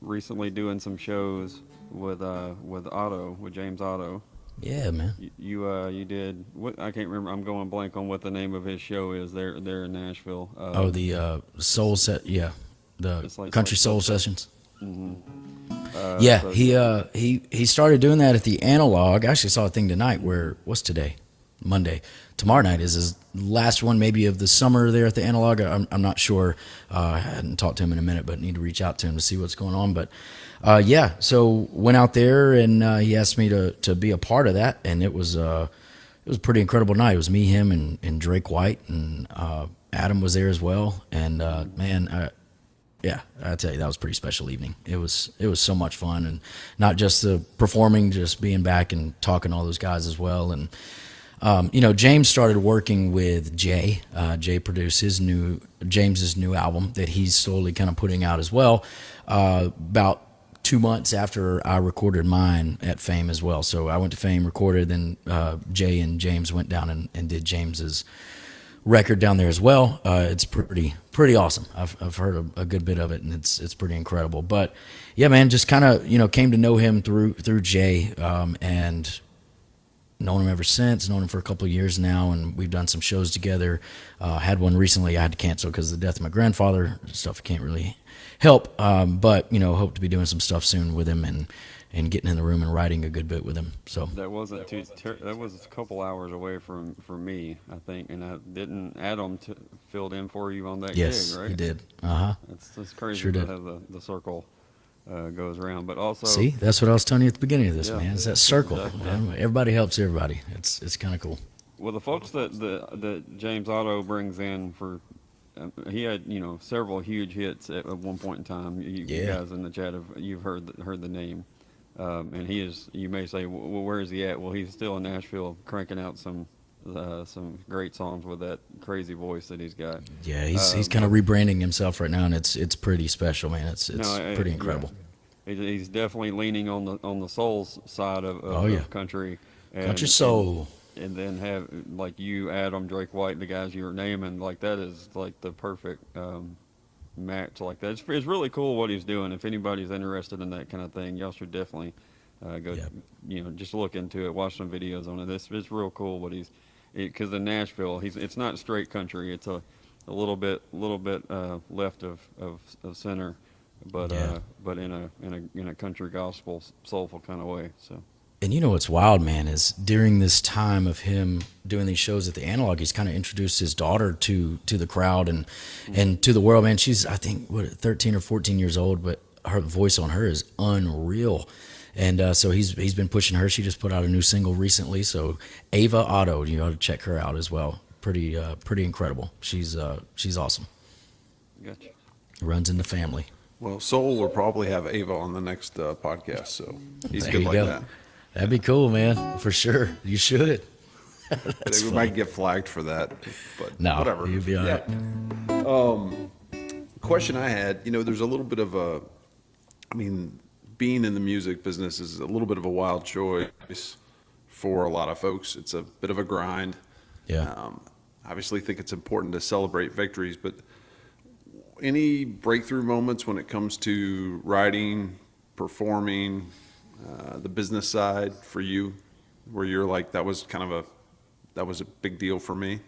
Speaker 1: recently doing some shows with Otto, with James Otto.
Speaker 2: Yeah, man.
Speaker 1: You did what? I can't remember. I'm going blank on what the name of his show is. There in Nashville.
Speaker 2: The soul set, yeah, the
Speaker 1: It's like-
Speaker 2: country
Speaker 1: like
Speaker 2: soul
Speaker 1: soul
Speaker 2: sessions.
Speaker 1: so-
Speaker 2: He started doing that at the Analog. I actually saw a thing tonight where, what's today? Monday. Tomorrow night is his last one, maybe of the summer there at the Analog. I'm not sure. I hadn't talked to him in a minute, but need to reach out to him to see what's going on. But so went out there and he asked me to be a part of that, and it was a pretty incredible night. It was me, him, and Drake White, and Adam was there as well. And I tell you, that was a pretty special evening. It was so much fun, and not just the performing, just being back and talking to all those guys as well. And James started working with Jay. Jay produced James's new album that he's slowly kind of putting out as well. About 2 months after I recorded mine at Fame as well. So I went to Fame, recorded, then Jay and James went down and did James's record down there as well. It's pretty awesome. I've heard a good bit of it, and it's pretty incredible. But yeah, man, just kind of came to know him through Jay, and known him ever since. Known him for a couple of years now, and we've done some shows together. Had one recently I had to cancel because of the death of my grandfather. Stuff I can't really help, but hope to be doing some stuff soon with him and getting in the room and writing a good bit with him. So
Speaker 1: That wasn't too. That was a couple hours away from me, I think. And I didn't Adam filled in for you on that
Speaker 2: yes,
Speaker 1: gig, right?
Speaker 2: he did.
Speaker 1: That's crazy.
Speaker 2: Sure did.
Speaker 1: How the circle goes around, but also
Speaker 2: See, that's what I was telling you at the beginning of this,
Speaker 1: Yeah,
Speaker 2: man. It's that circle.
Speaker 1: exactly.
Speaker 2: Man. Everybody helps everybody. It's kind of cool.
Speaker 1: well, the folks that James Otto brings in for. He had several huge hits at one point in time. You
Speaker 2: Yeah.
Speaker 1: guys in the chat you've heard the name, and he is. You may say, well, where is he at? Well, he's still in Nashville, cranking out some great songs with that crazy voice that he's got.
Speaker 2: Yeah, he's kind of rebranding himself right now, and it's pretty special, man. It's pretty incredible.
Speaker 1: Yeah. He's definitely leaning on the soul side of country. And,
Speaker 2: Country soul.
Speaker 1: And then have like you, Adam, Drake White, the guys you were naming, like that is like the perfect match like that. It's really cool what he's doing. If anybody's interested in that kind of thing, y'all should definitely go.
Speaker 2: Yep.
Speaker 1: Just look into it, watch some videos on it. It's real cool what because in Nashville, it's not straight country. It's a little bit left of center, but in a country gospel soulful kind of way. So.
Speaker 2: And what's wild, man, is during this time of him doing these shows at the Analog, he's kind of introduced his daughter to the crowd and to the world, man. She's, I think, 13 or 14 years old, but her voice on her is unreal. And so he's been pushing her. She just put out a new single recently. So Ava Otto, you ought to check her out as well. Pretty incredible. She's awesome.
Speaker 1: Gotcha.
Speaker 2: Runs in the family.
Speaker 3: Well, Soul will probably have Ava on the next podcast, so he's
Speaker 2: There
Speaker 3: good
Speaker 2: you
Speaker 3: like
Speaker 2: go.
Speaker 3: that.
Speaker 2: That'd be cool, man. For sure. You should.
Speaker 3: I think we
Speaker 2: funny.
Speaker 3: might get flagged for that, but
Speaker 2: No,
Speaker 3: whatever.
Speaker 2: you'd be all right.
Speaker 3: Question I had, there's a little bit of being in the music business is a little bit of a wild choice for a lot of folks. It's a bit of a grind.
Speaker 2: Yeah.
Speaker 3: Obviously think it's important to celebrate victories, but any breakthrough moments when it comes to writing, performing, the business side for you, where you're like, that was a big deal for me?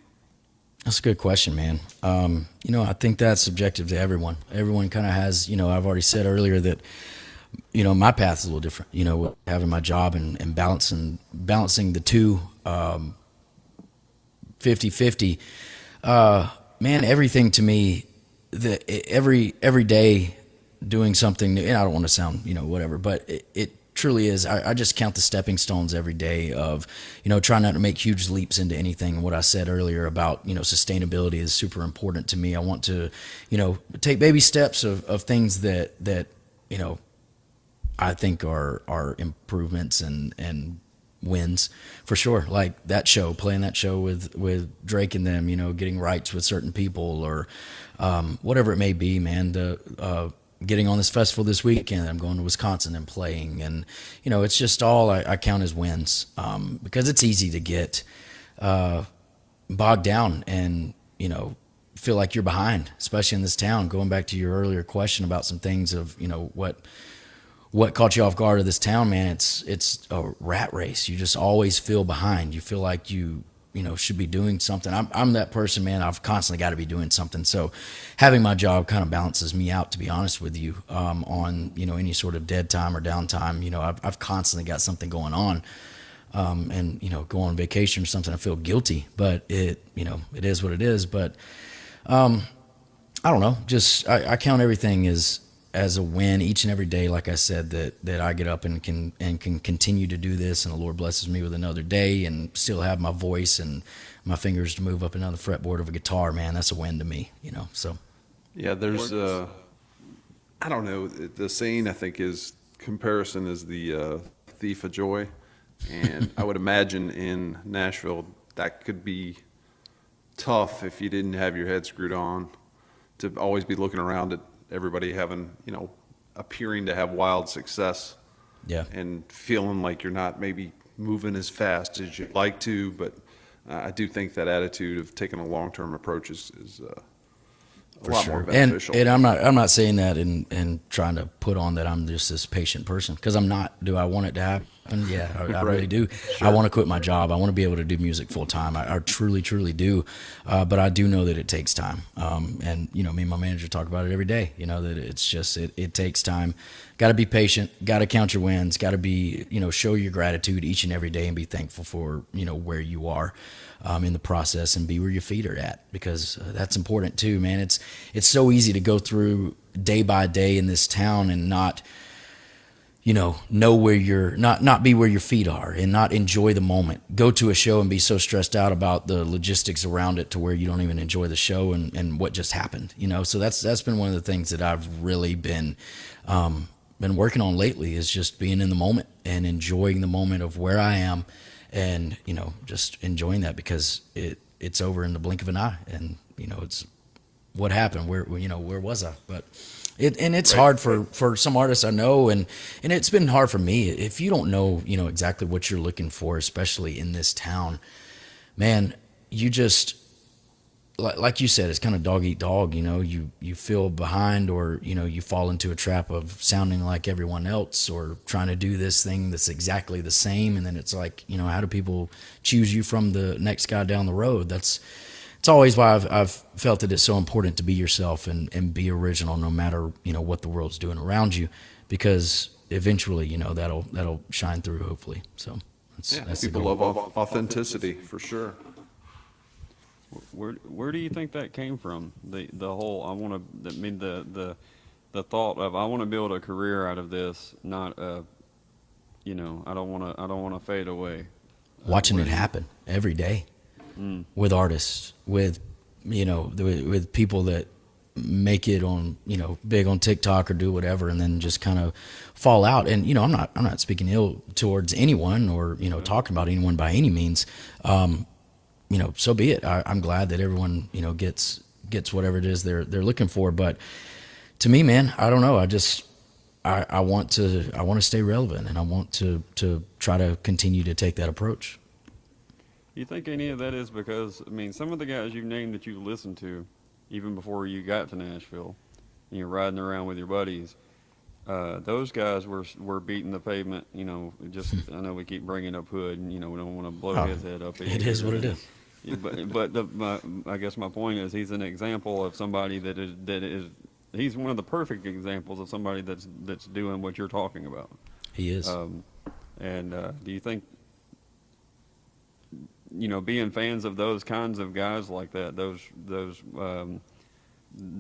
Speaker 2: That's a good question, man. I think that's subjective to everyone. Everyone kind of has, I've already said earlier that, my path is a little different, with having my job and balancing the two, 50-50. Man, everything to me, every day doing something new, and I don't want to sound, whatever, but it truly is. I just count the stepping stones every day of, trying not to make huge leaps into anything. What I said earlier about, sustainability is super important to me. I want to, take baby steps of things that I think are improvements and wins for sure. Like that show, playing that show with Drake and them, getting rights with certain people or whatever it may be, man. Getting on this festival this weekend, I'm going to Wisconsin and playing, and it's just all I count as wins, because it's easy to get bogged down and feel like you're behind, especially in this town. Going back to your earlier question about some things of what caught you off guard of this town, man. It's a rat race. You just always feel behind. You feel like you should be doing something. I'm that person, man. I've constantly got to be doing something. So having my job kind of balances me out, to be honest with you, on any sort of dead time or downtime. I've constantly got something going on. And go on vacation or something, I feel guilty, but it is what it is. But I don't know, just I count everything as a win each and every day. Like I said, that I get up and can continue to do this, and the Lord blesses me with another day and still have my voice and my fingers to move up another fretboard of a guitar, man. That's a win to me, so.
Speaker 3: Yeah, there's I don't know, the saying I think is comparison is the thief of joy. And I would imagine in Nashville that could be tough if you didn't have your head screwed on, to always be looking around at everybody having, appearing to have wild success.
Speaker 2: Yeah.
Speaker 3: And feeling like you're not maybe moving as fast as you'd like to. But I do think that attitude of taking a long-term approach is a lot more beneficial.
Speaker 2: And I'm not saying that and trying to put on that I'm just this patient person, because I'm not. Do I want it to happen? Yeah, I
Speaker 3: Right.
Speaker 2: really do. Sure. I want to quit my job. I want to be able to do music full time. I truly, truly do. But I do know that it takes time. And me and my manager talk about it every day. That it's just it takes time. Got to be patient. Got to count your wins. Got to be show your gratitude each and every day and be thankful for where you are in the process, and be where your feet are at, because that's important too, man. It's so easy to go through day by day in this town and not know where you're not be where your feet are, and not enjoy the moment. Go to a show and be so stressed out about the logistics around it to where you don't even enjoy the show and what just happened. So that's been one of the things that I've really been working on lately, is just being in the moment and enjoying the moment of where I am, and just enjoying that, because it's over in the blink of an eye, and it's what happened, where was I? But it's right. Hard for some artists I know, and it's been hard for me. If you don't know exactly what you're looking for, especially in this town, man, you just, like you said, it's kind of dog eat dog. You feel behind, or you fall into a trap of sounding like everyone else, or trying to do this thing that's exactly the same, and then it's like, how do people choose you from the next guy down the road? It's always why I've felt that it's so important to be yourself and be original, no matter what the world's doing around you, because eventually that'll shine through, hopefully. So that's
Speaker 3: people love authenticity for sure.
Speaker 1: Where do you think that came from? The whole the thought of, I want to build a career out of this, not I don't want to fade away.
Speaker 2: Watching it happen every day. With artists, with with people that make it on big on TikTok or do whatever, and then just kind of fall out. And I'm not speaking ill towards anyone, or talking about anyone by any means. So be it. I'm glad that everyone gets whatever it is they're looking for. But to me, man, I don't know. I want to stay relevant, and I want to try to continue to take that approach.
Speaker 1: Do you think any of that is because, some of the guys you've named that you listened to, even before you got to Nashville, and you're riding around with your buddies, those guys were beating the pavement, I know we keep bringing up Hood, and, we don't want to blow his head up.
Speaker 2: It is what it is.
Speaker 1: But I guess my point is, he's an example of somebody that is he's one of the perfect examples of somebody that's doing what you're talking about.
Speaker 2: He is.
Speaker 1: Do you think, being fans of those kinds of guys like that, those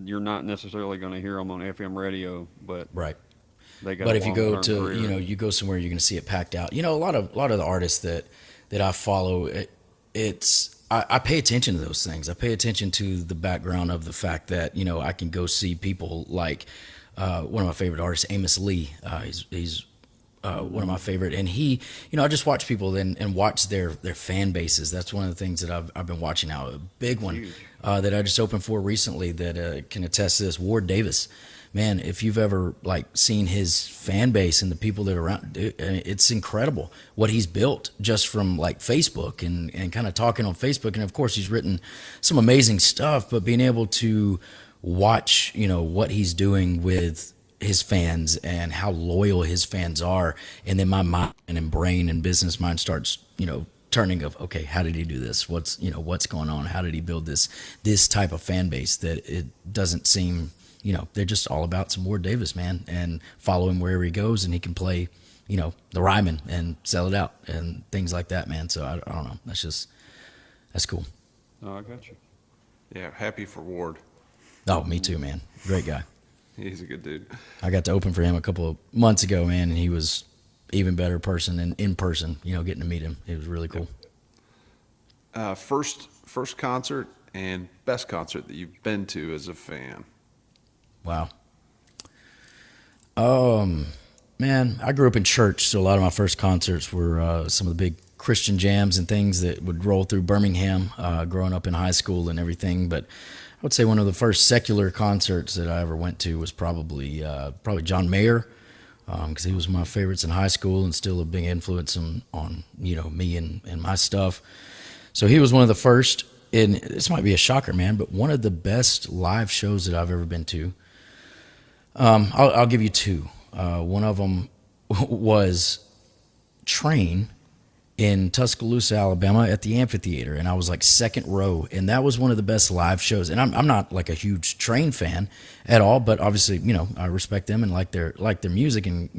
Speaker 1: you're not necessarily going to hear them on FM radio, but
Speaker 2: right.
Speaker 1: They got.
Speaker 2: But if you go to
Speaker 1: career.
Speaker 2: You go somewhere, you're going to see it packed out. A lot of the artists that I follow, I pay attention to those things. I pay attention to the background of the fact that I can go see people like one of my favorite artists, Amos Lee. He's one of my favorite. And he, I just watch people and watch their fan bases. That's one of the things that I've been watching now. A big one that I just opened for recently that can attest to this. Ward Davis, man, if you've ever seen his fan base and the people that are around, it's incredible what he's built just from Facebook and kind of talking on Facebook. And of course, he's written some amazing stuff, but being able to watch, what he's doing with his fans and how loyal his fans are, and then my mind and brain and business mind starts turning of, okay, how did he do this, what's going on, how did he build this type of fan base that it doesn't seem, they're just all about some Ward Davis, man, and follow him wherever he goes, and he can play the Ryman and sell it out and things like that, man. So I don't know, that's cool.
Speaker 1: Oh, I got you.
Speaker 3: Yeah, happy for Ward.
Speaker 2: Oh, me too, man. Great guy.
Speaker 3: He's a good dude.
Speaker 2: I got to open for him a couple of months ago, man, and he was even better person and in person, getting to meet him. It was really cool.
Speaker 3: First concert and best concert that you've been to as a fan.
Speaker 2: Wow. Man, I grew up in church, so a lot of my first concerts were some of the big Christian jams and things that would roll through Birmingham, growing up in high school and everything. But I would say one of the first secular concerts that I ever went to was probably John Mayer, because he was one of my favorites in high school and still a big influence on me and my stuff. So he was one of the first, and this might be a shocker, man, but one of the best live shows that I've ever been to. I'll give you two. One of them was Train in Tuscaloosa, Alabama at the amphitheater, and I was second row, and that was one of the best live shows. And I'm not a huge Train fan at all, but obviously I respect them and like their music, and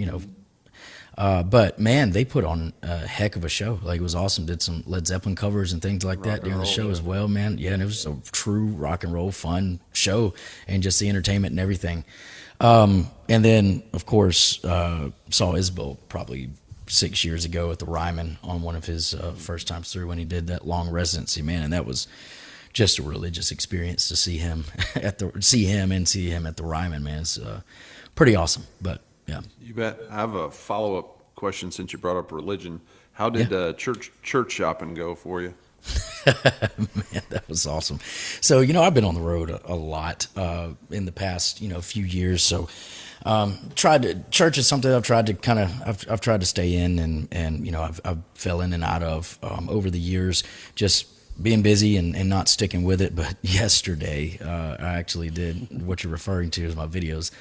Speaker 2: but man, they put on a heck of a show. It was awesome. Did some Led Zeppelin covers and things like that during the show as well, man. Yeah, and it was a true rock and roll fun show, and just the entertainment and everything. And then of course saw Isabel probably 6 years ago at the Ryman on one of his first times through when he did that long residency, man, and that was just a religious experience to see him at the Ryman, man. It's pretty awesome. But yeah,
Speaker 3: You bet. I have a follow-up question since you brought up religion. How did church shopping go for you?
Speaker 2: man, that was awesome. So I've been on the road a lot in the past few years. So church is something I've tried to I've tried to stay in, and I've fell in and out of over the years, just being busy and not sticking with it. But yesterday, I actually did what you're referring to as my videos.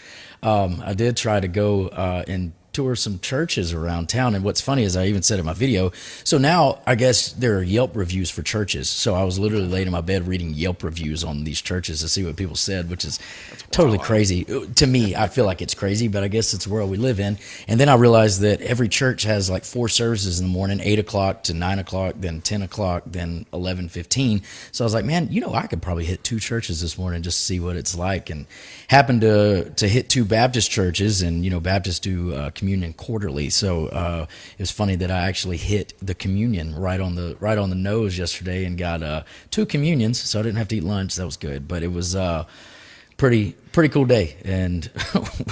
Speaker 2: I did try to go and tour some churches around town. And what's funny is I even said in my video, so now I guess there are Yelp reviews for churches. So I was literally laying in my bed reading Yelp reviews on these churches to see what people said, which is totally crazy. To me, I feel like it's crazy, but I guess it's the world we live in. And then I realized that every church has 4 services in the morning, 8 o'clock to 9 o'clock, then 10 o'clock, then 11:15. So I was like, man, I could probably hit 2 churches this morning just to see what it's like. And happened to hit 2 Baptist churches, and Baptists do communion quarterly. So it was funny that I actually hit the communion right on the nose yesterday and got 2 communions, so I didn't have to eat lunch. That was good, but it was pretty cool day. And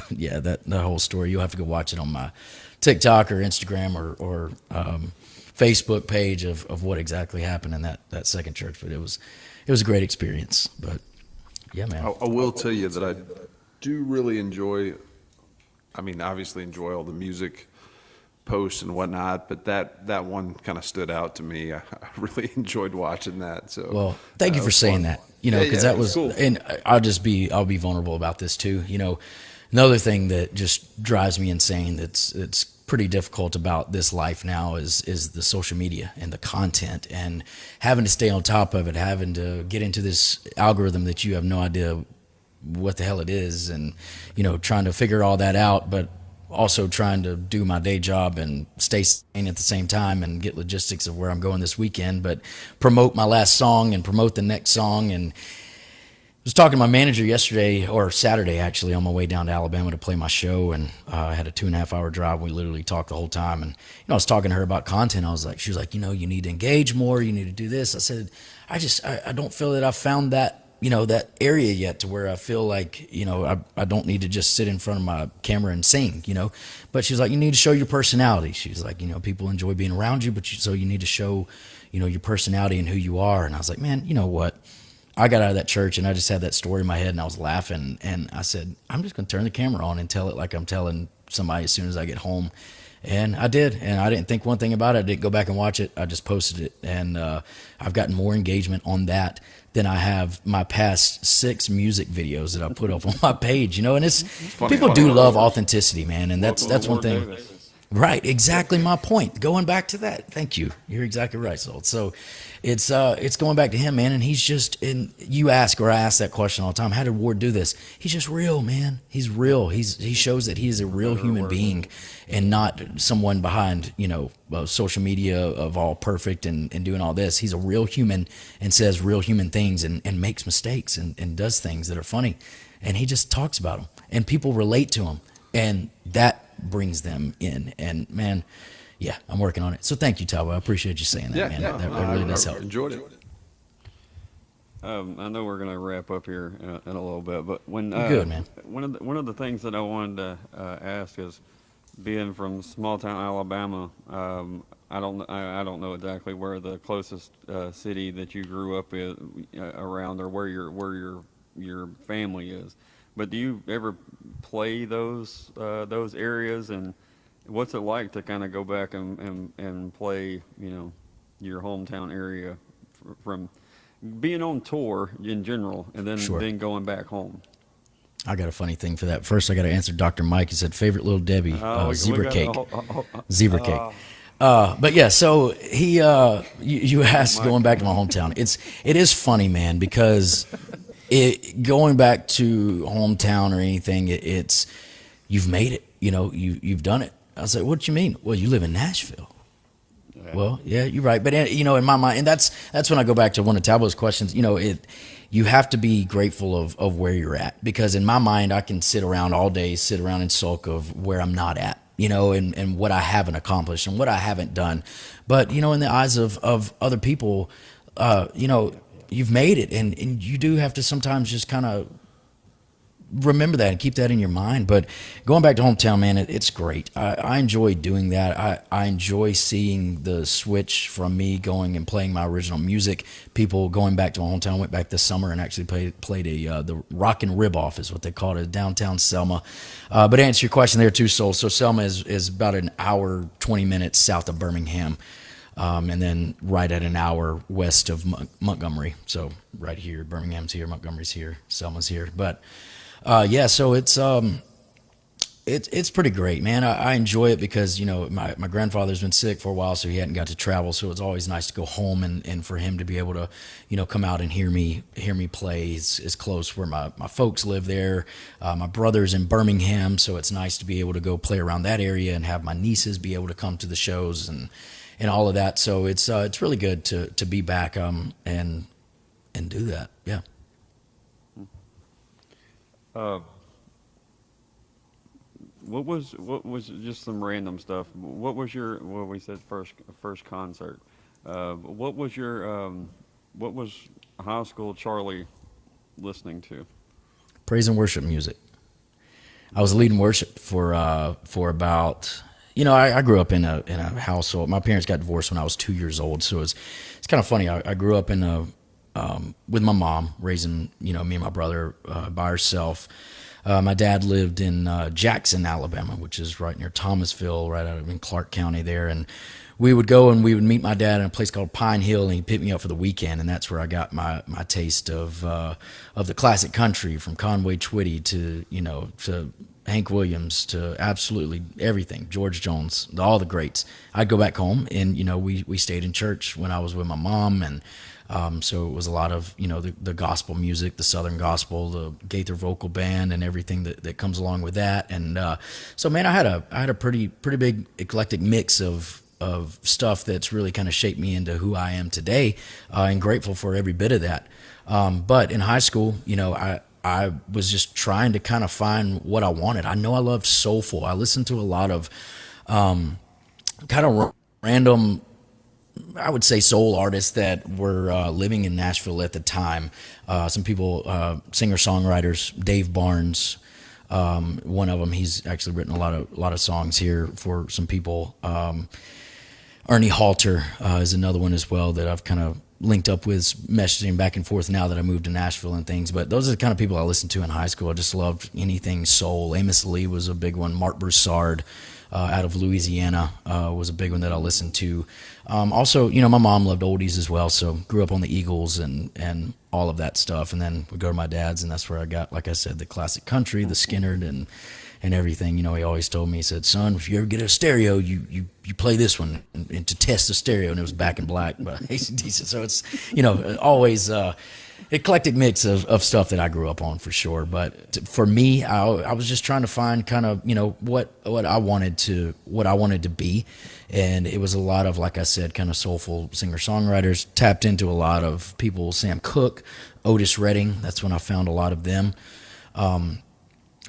Speaker 2: yeah, that whole story, you'll have to go watch it on my TikTok or Instagram or Facebook page of what exactly happened in that second church. But it was a great experience. But yeah, man,
Speaker 3: I will tell you that I do really enjoy, obviously enjoy all the music posts and whatnot, but that one kind of stood out to me. I really enjoyed watching that. So,
Speaker 2: well, thank you for saying that. Because that was cool. And I'll be vulnerable about this too. Another thing that just drives me insane, it's pretty difficult about this life now is the social media and the content, and having to stay on top of it, having to get into this algorithm that you have no idea what the hell it is, and trying to figure all that out, but also trying to do my day job and stay sane at the same time and get logistics of where I'm going this weekend, but promote my last song and promote the next song. And I was talking to my manager yesterday, or Saturday actually, on my way down to Alabama to play my show, and I had a 2.5 hour drive. We literally talked the whole time, and I was talking to her about content. She was like, you need to engage more, you need to do this. I said, I don't feel that I found that that area yet to where I feel like, I don't need to just sit in front of my camera and sing, but she's like, you need to show your personality. She's like, people enjoy being around you, but so you need to show, your personality and who you are. And I was like, man, you know what? I got out of that church and I just had that story in my head and I was laughing and I said, I'm just going to turn the camera on and tell it like I'm telling somebody as soon as I get home. And I did, and I didn't think one thing about it. I didn't go back and watch it. I just posted it, and I've gotten more engagement on that than I have my past 6 music videos that I put up on my page. And it's people do love authenticity, man, and that's one thing. Right, exactly my point. Going back to that, thank you. You're exactly right, Soul. So it's going back to him, man, and he's just. And you ask, or I ask that question all the time. How did Ward do this? He's just real, man. He's real. He shows that he is a real human being, and not someone behind social media of all perfect and doing all this. He's a real human and says real human things and makes mistakes and does things that are funny, and he just talks about them, and people relate to him, and that brings them in. And man, yeah, I'm working on it. So thank you, Talbot. I appreciate you saying that, man. That really does help.
Speaker 3: Enjoyed it.
Speaker 1: I know we're gonna wrap up here in a little bit, but when
Speaker 2: good, man.
Speaker 1: One of the things that I wanted to ask is, being from small town Alabama, I don't know exactly where the closest city that you grew up in around, or where your family is. But do you ever play those areas, and what's it like to kind of go back and play, your hometown area from being on tour in general, and then going back home?
Speaker 2: I got a funny thing for that. First, I got to answer Dr. Mike. He said favorite Little Debbie zebra cake, zebra cake. But yeah, so he you asked going back to my hometown. It is funny, man, because going back to hometown or anything, it's you've made it. You've done it. I was like, what do you mean? Well, you live in Nashville. Yeah. Well, yeah, you're right. But in my mind, and that's when I go back to one of Talbot's questions. You have to be grateful of where you're at, because in my mind, I can sit around all day, sit around and sulk of where I'm not at, and what I haven't accomplished and what I haven't done. But in the eyes of other people, you've made it, and you do have to sometimes just kind of remember that and keep that in your mind. But going back to hometown, man, it's great. I enjoy doing that. I enjoy seeing the switch from me going and playing my original music. People going back to my hometown. Went back this summer and actually played the Rockin' Rib Off is what they called it, downtown Selma. But to answer your question there too, Soul. So Selma is about an hour, 20 minutes south of Birmingham. And then right at an hour west of Montgomery. So right here, Birmingham's here, Montgomery's here, Selma's here. But yeah, so it's pretty great, man. I enjoy it because my grandfather's been sick for a while, so he hadn't got to travel. So it's always nice to go home and for him to be able to come out and hear me play. Is close where my folks live there. My brother's in Birmingham, so it's nice to be able to go play around that area and have my nieces be able to come to the shows and all of that. So it's really good to be back and do that. Yeah.
Speaker 1: What was just some random stuff? What was your we said first concert? What was high school Charlie listening to?
Speaker 2: Praise and worship music. I was leading worship for about. I grew up in a household. My parents got divorced when I was 2 years old, so it's kind of funny. I grew up with my mom, raising me and my brother by herself. My dad lived in Jackson, Alabama, which is right near Thomasville, right out in Clark County there. And we would go and we would meet my dad in a place called Pine Hill, and he'd pick me up for the weekend. And that's where I got my taste of the classic country, from Conway Twitty to Hank Williams to absolutely everything, George Jones, all the greats. I'd go back home, and we stayed in church when I was with my mom, and so it was a lot of the gospel music, the Southern gospel, the Gaither vocal band, and everything that comes along with that. And so man, I had a pretty big eclectic mix of stuff that's really kind of shaped me into who I am today, and grateful for every bit of that. But in high school, I was just trying to kind of find what I wanted. I know I loved soulful. I listened to a lot of kind of random I would say soul artists that were living in Nashville at the time. Some people, singer-songwriters, Dave Barnes, one of them. He's actually written a lot of songs here for some people. Ernie Halter is another one as well that I've kind of linked up with, messaging back and forth now that I moved to Nashville and things. But those are the kind of people I listened to in high school. I just loved anything soul. Amos Lee was a big one. Mark Broussard out of Louisiana was a big one that I listened to. Also, my mom loved oldies as well, so grew up on the Eagles and all of that stuff. And then would go to my dad's, and that's where I got, like I said, the classic country, the Skinnerd, and everything. He always told me, he said, son, if you ever get a stereo, you play this one and to test the stereo. And it was Back in Black by AC/DC. So it's, always eclectic mix of stuff that I grew up on for sure. But for me, I was just trying to find kind of, what I wanted to be. And it was a lot of, like I said, kind of soulful singer-songwriters, tapped into a lot of people, Sam Cooke, Otis Redding. That's when I found a lot of them.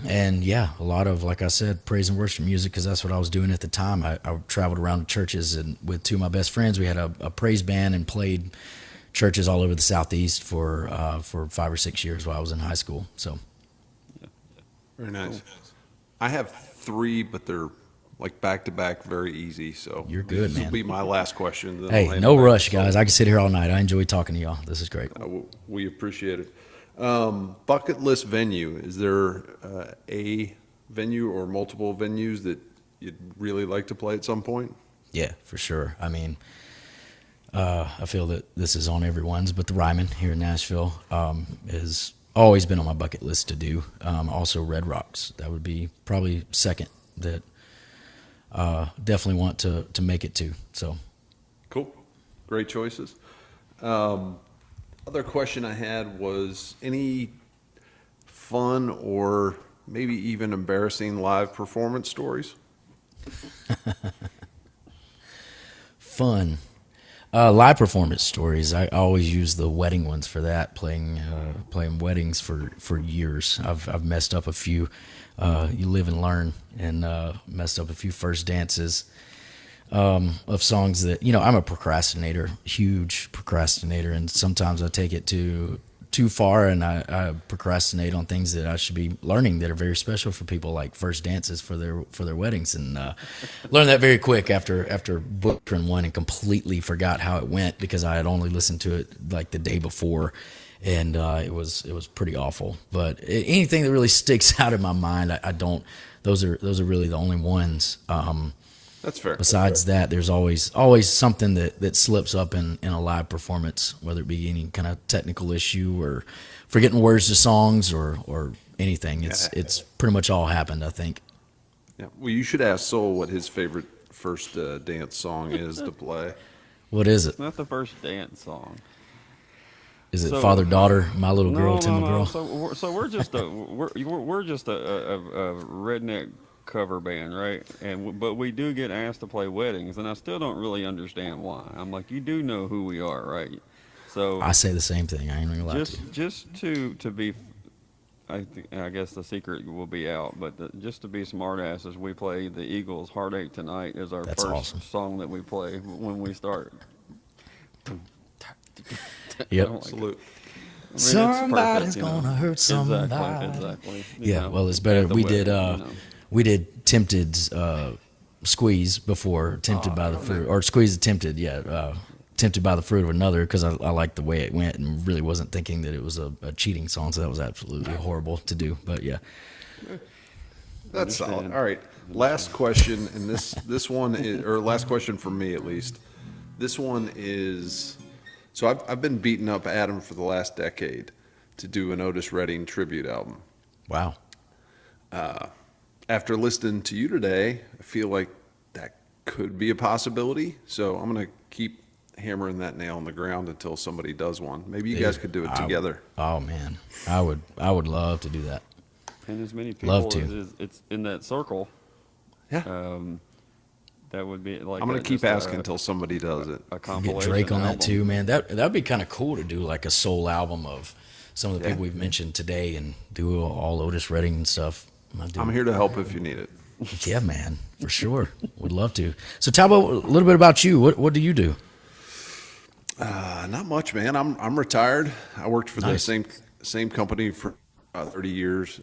Speaker 2: And yeah, a lot of, like I said, praise and worship music, because that's what I was doing at the time. I traveled around to churches, and with two of my best friends, we had a praise band and played churches all over the Southeast for 5 or 6 years while I was in high school. So,
Speaker 3: Very nice. I have 3, but they're like back to back, very easy. So
Speaker 2: you're good,
Speaker 3: this
Speaker 2: man.
Speaker 3: will be my last question. Then
Speaker 2: Hey, no rush, guys. I can sit here all night. I enjoy talking to y'all. This is great.
Speaker 3: We appreciate it. Bucket list venue. Is there a venue or multiple venues that you'd really like to play at some point?
Speaker 2: Yeah, for sure. I mean, I feel that this is on everyone's, but the Ryman here in Nashville has always been on my bucket list to do. Also, Red Rocks. That would be probably second that definitely want to make it to. So,
Speaker 3: cool. Great choices. Other question I had was, any fun or maybe even embarrassing live performance stories?
Speaker 2: Fun. Live performance stories. I always use the wedding ones for that, playing weddings for years. I've messed up a few. You live and learn, and messed up a few first dances. Of songs that, I'm a procrastinator, huge procrastinator, and sometimes I take it too far, and I procrastinate on things that I should be learning that are very special for people, like first dances for their weddings, and learned that very quick after butchering one and completely forgot how it went because I had only listened to it like the day before, and it was pretty awful. But anything that really sticks out in my mind, I don't. Those are really the only ones.
Speaker 3: That's fair.
Speaker 2: Besides that, there's always something that slips up in a live performance, whether it be any kind of technical issue or forgetting words to songs or anything. It's pretty much all happened, I think.
Speaker 3: Yeah. Well, you should ask Soul what his favorite first dance song is to play.
Speaker 2: What is it?
Speaker 1: It's not the first dance song.
Speaker 2: Is it Father Daughter, My Little Girl, Tim
Speaker 1: No.
Speaker 2: McGraw?
Speaker 1: So we're just a redneck cover band, right? But we do get asked to play weddings, and I still don't really understand why. I'm like, you do know who we are, right? So
Speaker 2: I say the same thing. I ain't gonna lie to you.
Speaker 1: just to be, I guess the secret will be out, but just to be smart asses, we play the Eagles' "Heartache Tonight" is our
Speaker 2: That's
Speaker 1: first
Speaker 2: awesome.
Speaker 1: song that we play when we start.
Speaker 2: Yep.
Speaker 3: Salute.
Speaker 1: It's
Speaker 2: Somebody's
Speaker 1: perfect,
Speaker 2: gonna hurt somebody.
Speaker 1: Exactly.
Speaker 2: Yeah, well, it's better.
Speaker 1: At the
Speaker 2: We
Speaker 1: wedding,
Speaker 2: did we did Tempted's Squeeze before, Tempted by the Fruit, or Squeeze Tempted, Tempted by the Fruit of Another, because I liked the way it went and really wasn't thinking that it was a cheating song, so that was absolutely horrible to do. But yeah,
Speaker 3: That's solid. All right. Last question, and this one is, or last question for me at least. This one is, so I've been beating up Adam for the last decade to do an Otis Redding tribute album.
Speaker 2: wow.
Speaker 3: After listening to you today, I feel like that could be a possibility. So I'm going to keep hammering that nail on the ground until somebody does one. Maybe you guys could do it together.
Speaker 2: Oh man, I would love to do that.
Speaker 1: And as many people
Speaker 2: Love to.
Speaker 1: as it's in that circle,
Speaker 3: Yeah.
Speaker 1: that would be like
Speaker 3: I'm going to keep
Speaker 1: just
Speaker 3: asking until somebody does it.
Speaker 1: a
Speaker 2: Get
Speaker 1: compilation
Speaker 2: Drake on that
Speaker 1: album.
Speaker 2: too, man. That'd be kind of cool to do like a soul album of some of the
Speaker 3: Yeah.
Speaker 2: people we've mentioned today and do all Otis Redding and stuff.
Speaker 3: I'm here to help if you need it.
Speaker 2: Yeah, man, for sure. Would love to. So tell me a little bit about you. What do you do?
Speaker 3: Not much, man. I'm retired. I worked for the
Speaker 2: Nice.
Speaker 3: same company for 30 years.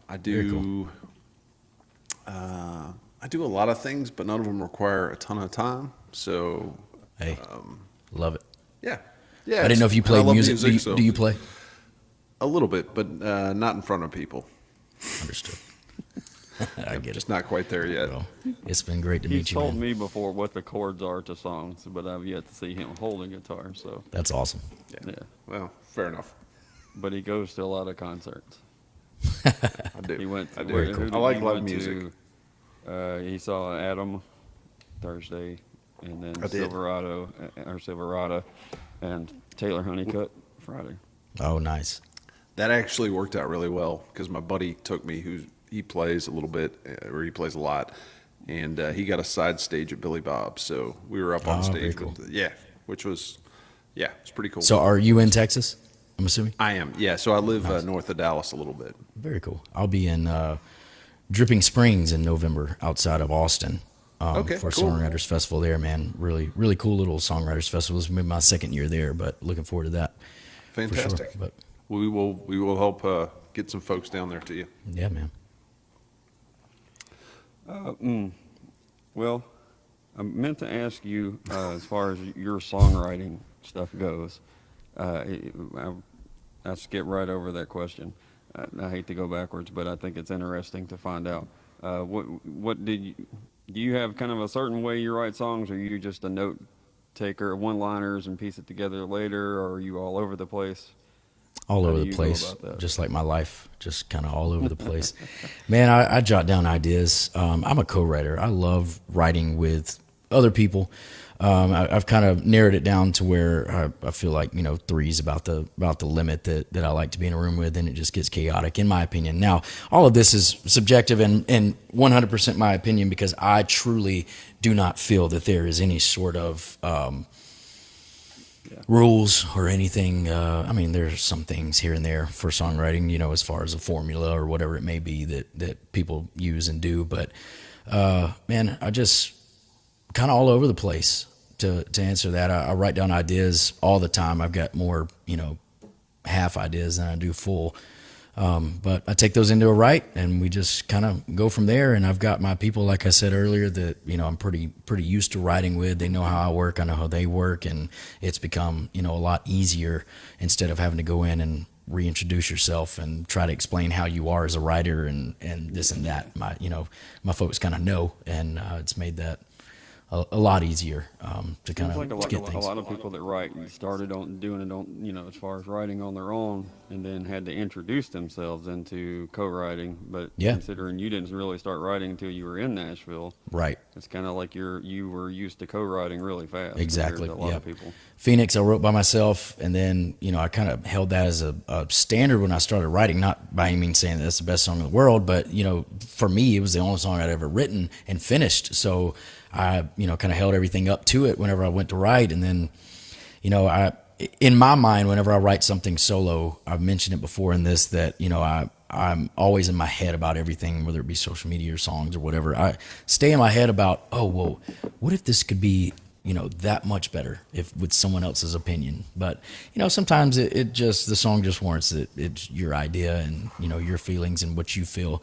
Speaker 3: I
Speaker 2: Very cool.
Speaker 3: do I do a lot of things, but none of them require a ton of time. So
Speaker 2: Hey, love it.
Speaker 3: yeah, yeah.
Speaker 2: I didn't know if you
Speaker 3: and I
Speaker 2: played
Speaker 3: love
Speaker 2: music.
Speaker 3: so
Speaker 2: Do you play?
Speaker 3: a little bit, but not in front of people.
Speaker 2: Understood. I get it.
Speaker 3: Just not quite there yet.
Speaker 2: Well, it's been great to
Speaker 1: He's
Speaker 2: meet you,
Speaker 1: told
Speaker 2: man.
Speaker 1: me before what the chords are to songs, but I've yet to see him hold a guitar. So
Speaker 2: That's awesome.
Speaker 1: yeah,
Speaker 3: Well, fair enough.
Speaker 1: but he goes to a lot of concerts.
Speaker 3: I do.
Speaker 1: He went.
Speaker 3: I do.
Speaker 1: who did
Speaker 3: I like
Speaker 1: he
Speaker 3: live
Speaker 1: went
Speaker 3: music.
Speaker 1: to? He saw Adam Thursday, and then
Speaker 3: I did.
Speaker 1: Silverado, and Taylor Honeycutt Friday.
Speaker 2: Oh, nice.
Speaker 3: That actually worked out really well because my buddy took me, he plays a little bit, or he plays a lot, and he got a side stage at Billy Bob's, so we were up on
Speaker 2: Oh, very
Speaker 3: stage
Speaker 2: cool.
Speaker 3: which was, it's pretty cool.
Speaker 2: So, are you in Texas? I'm assuming.
Speaker 3: I am, yeah. So I live north of Dallas a little bit.
Speaker 2: Very cool. I'll be in Dripping Springs in November, outside of Austin.
Speaker 3: Okay,
Speaker 2: for a
Speaker 3: cool.
Speaker 2: songwriters festival there, man. Really, really cool little songwriters festival. This will be my second year there, but looking forward to that. For
Speaker 3: Fantastic.
Speaker 2: sure. But
Speaker 3: We will help get some folks down there to you.
Speaker 2: yeah, man.
Speaker 1: Well, I meant to ask you as far as your songwriting stuff goes. I skip right over that question. I hate to go backwards, but I think it's interesting to find out. What do you have kind of a certain way you write songs, or are you just a note taker, one-liners, and piece it together later, or are you all over the place?
Speaker 2: All
Speaker 1: How
Speaker 2: over
Speaker 1: do
Speaker 2: the
Speaker 1: you go
Speaker 2: place,
Speaker 1: about that?
Speaker 2: just like my life, just kind of all over the place. Man, I jot down ideas. I'm a co-writer. I love writing with other people. I've kind of narrowed it down to where I feel like, three is about the limit that I like to be in a room with, and it just gets chaotic, in my opinion. Now, all of this is subjective and 100% my opinion, because I truly do not feel that there is any sort of rules or anything. I mean, there's some things here and there for songwriting, as far as a formula or whatever it may be that people use and do. But man, I just kind of all over the place. To answer that, I write down ideas all the time. I've got more, half ideas than I do full. But I take those into a write, and we just kind of go from there. And I've got my people, like I said earlier, that I'm pretty used to writing with. They know how I work, I know how they work, and it's become a lot easier instead of having to go in and reintroduce yourself and try to explain how you are as a writer and this and that. My folks kind of know, and it's made that a lot easier to kind
Speaker 1: Seems like
Speaker 2: of get
Speaker 1: a
Speaker 2: things.
Speaker 1: lot of people that write started on doing it on, as far as writing on their own, and then had to introduce themselves into co-writing. But
Speaker 2: Yeah.
Speaker 1: considering you didn't really start writing until you were in Nashville,
Speaker 2: Right.
Speaker 1: it's kind of like you were used to co-writing really fast.
Speaker 2: Exactly.
Speaker 1: compared to a lot
Speaker 2: Yeah.
Speaker 1: of people.
Speaker 2: Phoenix, I wrote by myself, and then I kind of held that as a standard when I started writing. Not by any means saying that that's the best song in the world, but for me, it was the only song I'd ever written and finished. So I kind of held everything up to it whenever I went to write, and then in my mind, whenever I write something solo, I've mentioned it before in this that I'm always in my head about everything, whether it be social media or songs or whatever. I stay in my head about, oh, well, what if this could be that much better if with someone else's opinion. But sometimes it just, the song just warrants it. It's your idea and your feelings and what you feel.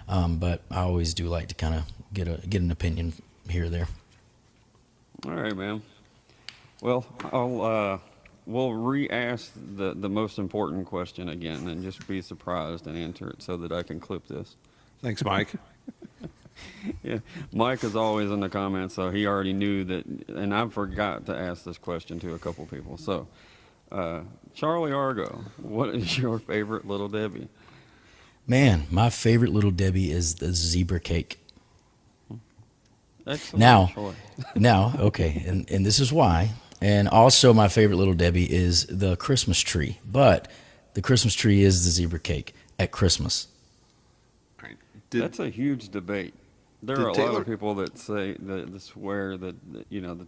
Speaker 2: But I always do like to kind of get an opinion here or there.
Speaker 1: All right, man. Well, we'll re-ask the most important question again, and just be surprised and answer it so that I can clip this.
Speaker 3: Thanks, Mike.
Speaker 1: Yeah, Mike is always in the comments, so he already knew that, and I forgot to ask this question to a couple people. So, Charlie Argo, what is your favorite Little Debbie?
Speaker 2: Man, my favorite Little Debbie is the zebra cake.
Speaker 1: Excellent choice.
Speaker 2: Now, okay, and this is why. And also, my favorite Little Debbie is the Christmas tree. But the Christmas tree is the zebra cake at Christmas.
Speaker 3: All right.
Speaker 1: That's a huge debate. There
Speaker 3: Did
Speaker 1: are a lot
Speaker 3: Taylor-
Speaker 1: of people that say that swear that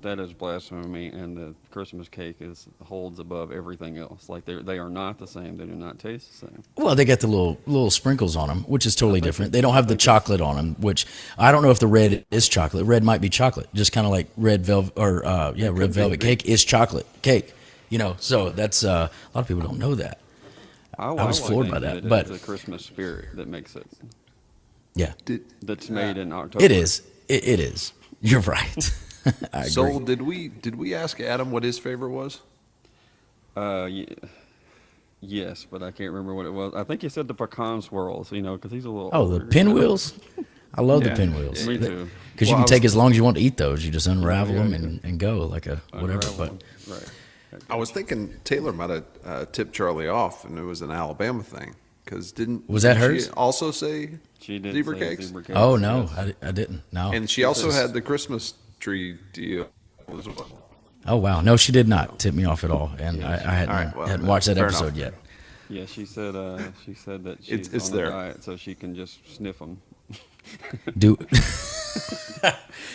Speaker 1: that is blasphemy, and the Christmas cake holds above everything else. Like they are not the same. They do not taste the same.
Speaker 2: Well, they got the little sprinkles on them, which is totally different. They don't have the chocolate on them, which I don't know if the red is chocolate. Red might be chocolate, just kind of like red velvet or red velvet cake is chocolate cake. So that's a lot of people don't know that.
Speaker 1: I
Speaker 2: was floored by that, but-
Speaker 1: it's the Christmas spirit that makes it.
Speaker 2: Yeah,
Speaker 1: That's made in October.
Speaker 2: it is. It is. You're right. I agree.
Speaker 3: So did we ask Adam what his favorite was?
Speaker 1: Yes, but I can't remember what it was. I think he said the pecan swirls. Because he's a little.
Speaker 2: Oh, the
Speaker 1: older.
Speaker 2: pinwheels. I love
Speaker 1: Yeah,
Speaker 2: the pinwheels.
Speaker 1: me too.
Speaker 2: Because you
Speaker 3: Well,
Speaker 2: can take as long as you want to eat those. You just unravel
Speaker 1: Yeah,
Speaker 2: them and go like a whatever.
Speaker 1: Unravel
Speaker 2: But
Speaker 1: them. Right.
Speaker 3: I was thinking Taylor might have tipped Charlie off, and it was an Alabama thing. Because
Speaker 2: Was that
Speaker 3: didn't
Speaker 2: hers?
Speaker 3: she also say
Speaker 1: She did
Speaker 3: zebra
Speaker 1: say
Speaker 3: cakes?
Speaker 1: zebra cakes.
Speaker 2: oh no,
Speaker 1: yes.
Speaker 2: I didn't. No.
Speaker 3: And she also had the Christmas tree deal as well.
Speaker 2: Oh wow, no, she did not tip me off at all, and I hadn't,
Speaker 3: All right, well,
Speaker 2: hadn't watched that
Speaker 3: fair
Speaker 2: episode
Speaker 3: enough.
Speaker 2: yet.
Speaker 1: Yeah, she said that she's
Speaker 3: It's
Speaker 1: on
Speaker 3: there.
Speaker 1: a diet, so she can just sniff them.
Speaker 2: Do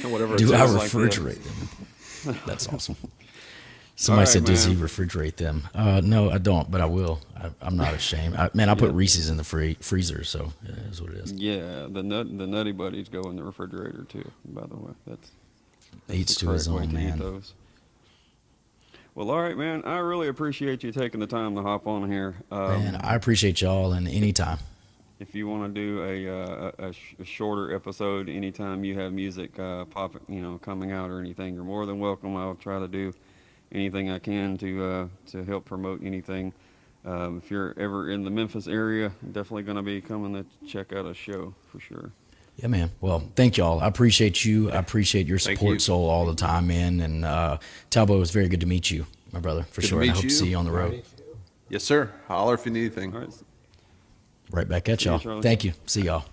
Speaker 3: Whatever.
Speaker 2: do
Speaker 3: it
Speaker 2: I
Speaker 3: is.
Speaker 1: like
Speaker 2: refrigerate them? That's awesome. Somebody
Speaker 1: right,
Speaker 2: said, "Does he
Speaker 1: man.
Speaker 2: refrigerate them?" No, I don't, but I will. I'm not ashamed. I put Reese's in the freezer, so it is what it is.
Speaker 1: Yeah, the Nutty Buddies go in the refrigerator too. By the way, that's
Speaker 2: Eats
Speaker 1: the
Speaker 2: to his
Speaker 1: correct way
Speaker 2: own,
Speaker 1: to eat
Speaker 2: man.
Speaker 1: those. Well, all right, man. I really appreciate you taking the time to hop on here.
Speaker 2: Man, I appreciate y'all, and anytime.
Speaker 1: If you want to do a shorter episode, anytime you have music coming out or anything, you're more than welcome. I'll try to do anything I can to help promote anything. If you're ever in the Memphis area, definitely going to be coming to check out a show for sure.
Speaker 2: Yeah, man. Well, thank y'all. I appreciate you. I appreciate your
Speaker 3: Thank
Speaker 2: support,
Speaker 3: you.
Speaker 2: Soul, all the time, man. And Talbot, it was very good to meet you, my brother, for
Speaker 3: Good to
Speaker 2: sure. And I
Speaker 3: meet
Speaker 2: hope to
Speaker 3: you.
Speaker 2: see you on the road.
Speaker 3: Yes, sir. Holler if you need anything.
Speaker 1: All right.
Speaker 2: Right back at
Speaker 1: See you,
Speaker 2: y'all.
Speaker 1: Charlie.
Speaker 2: Thank you. See y'all.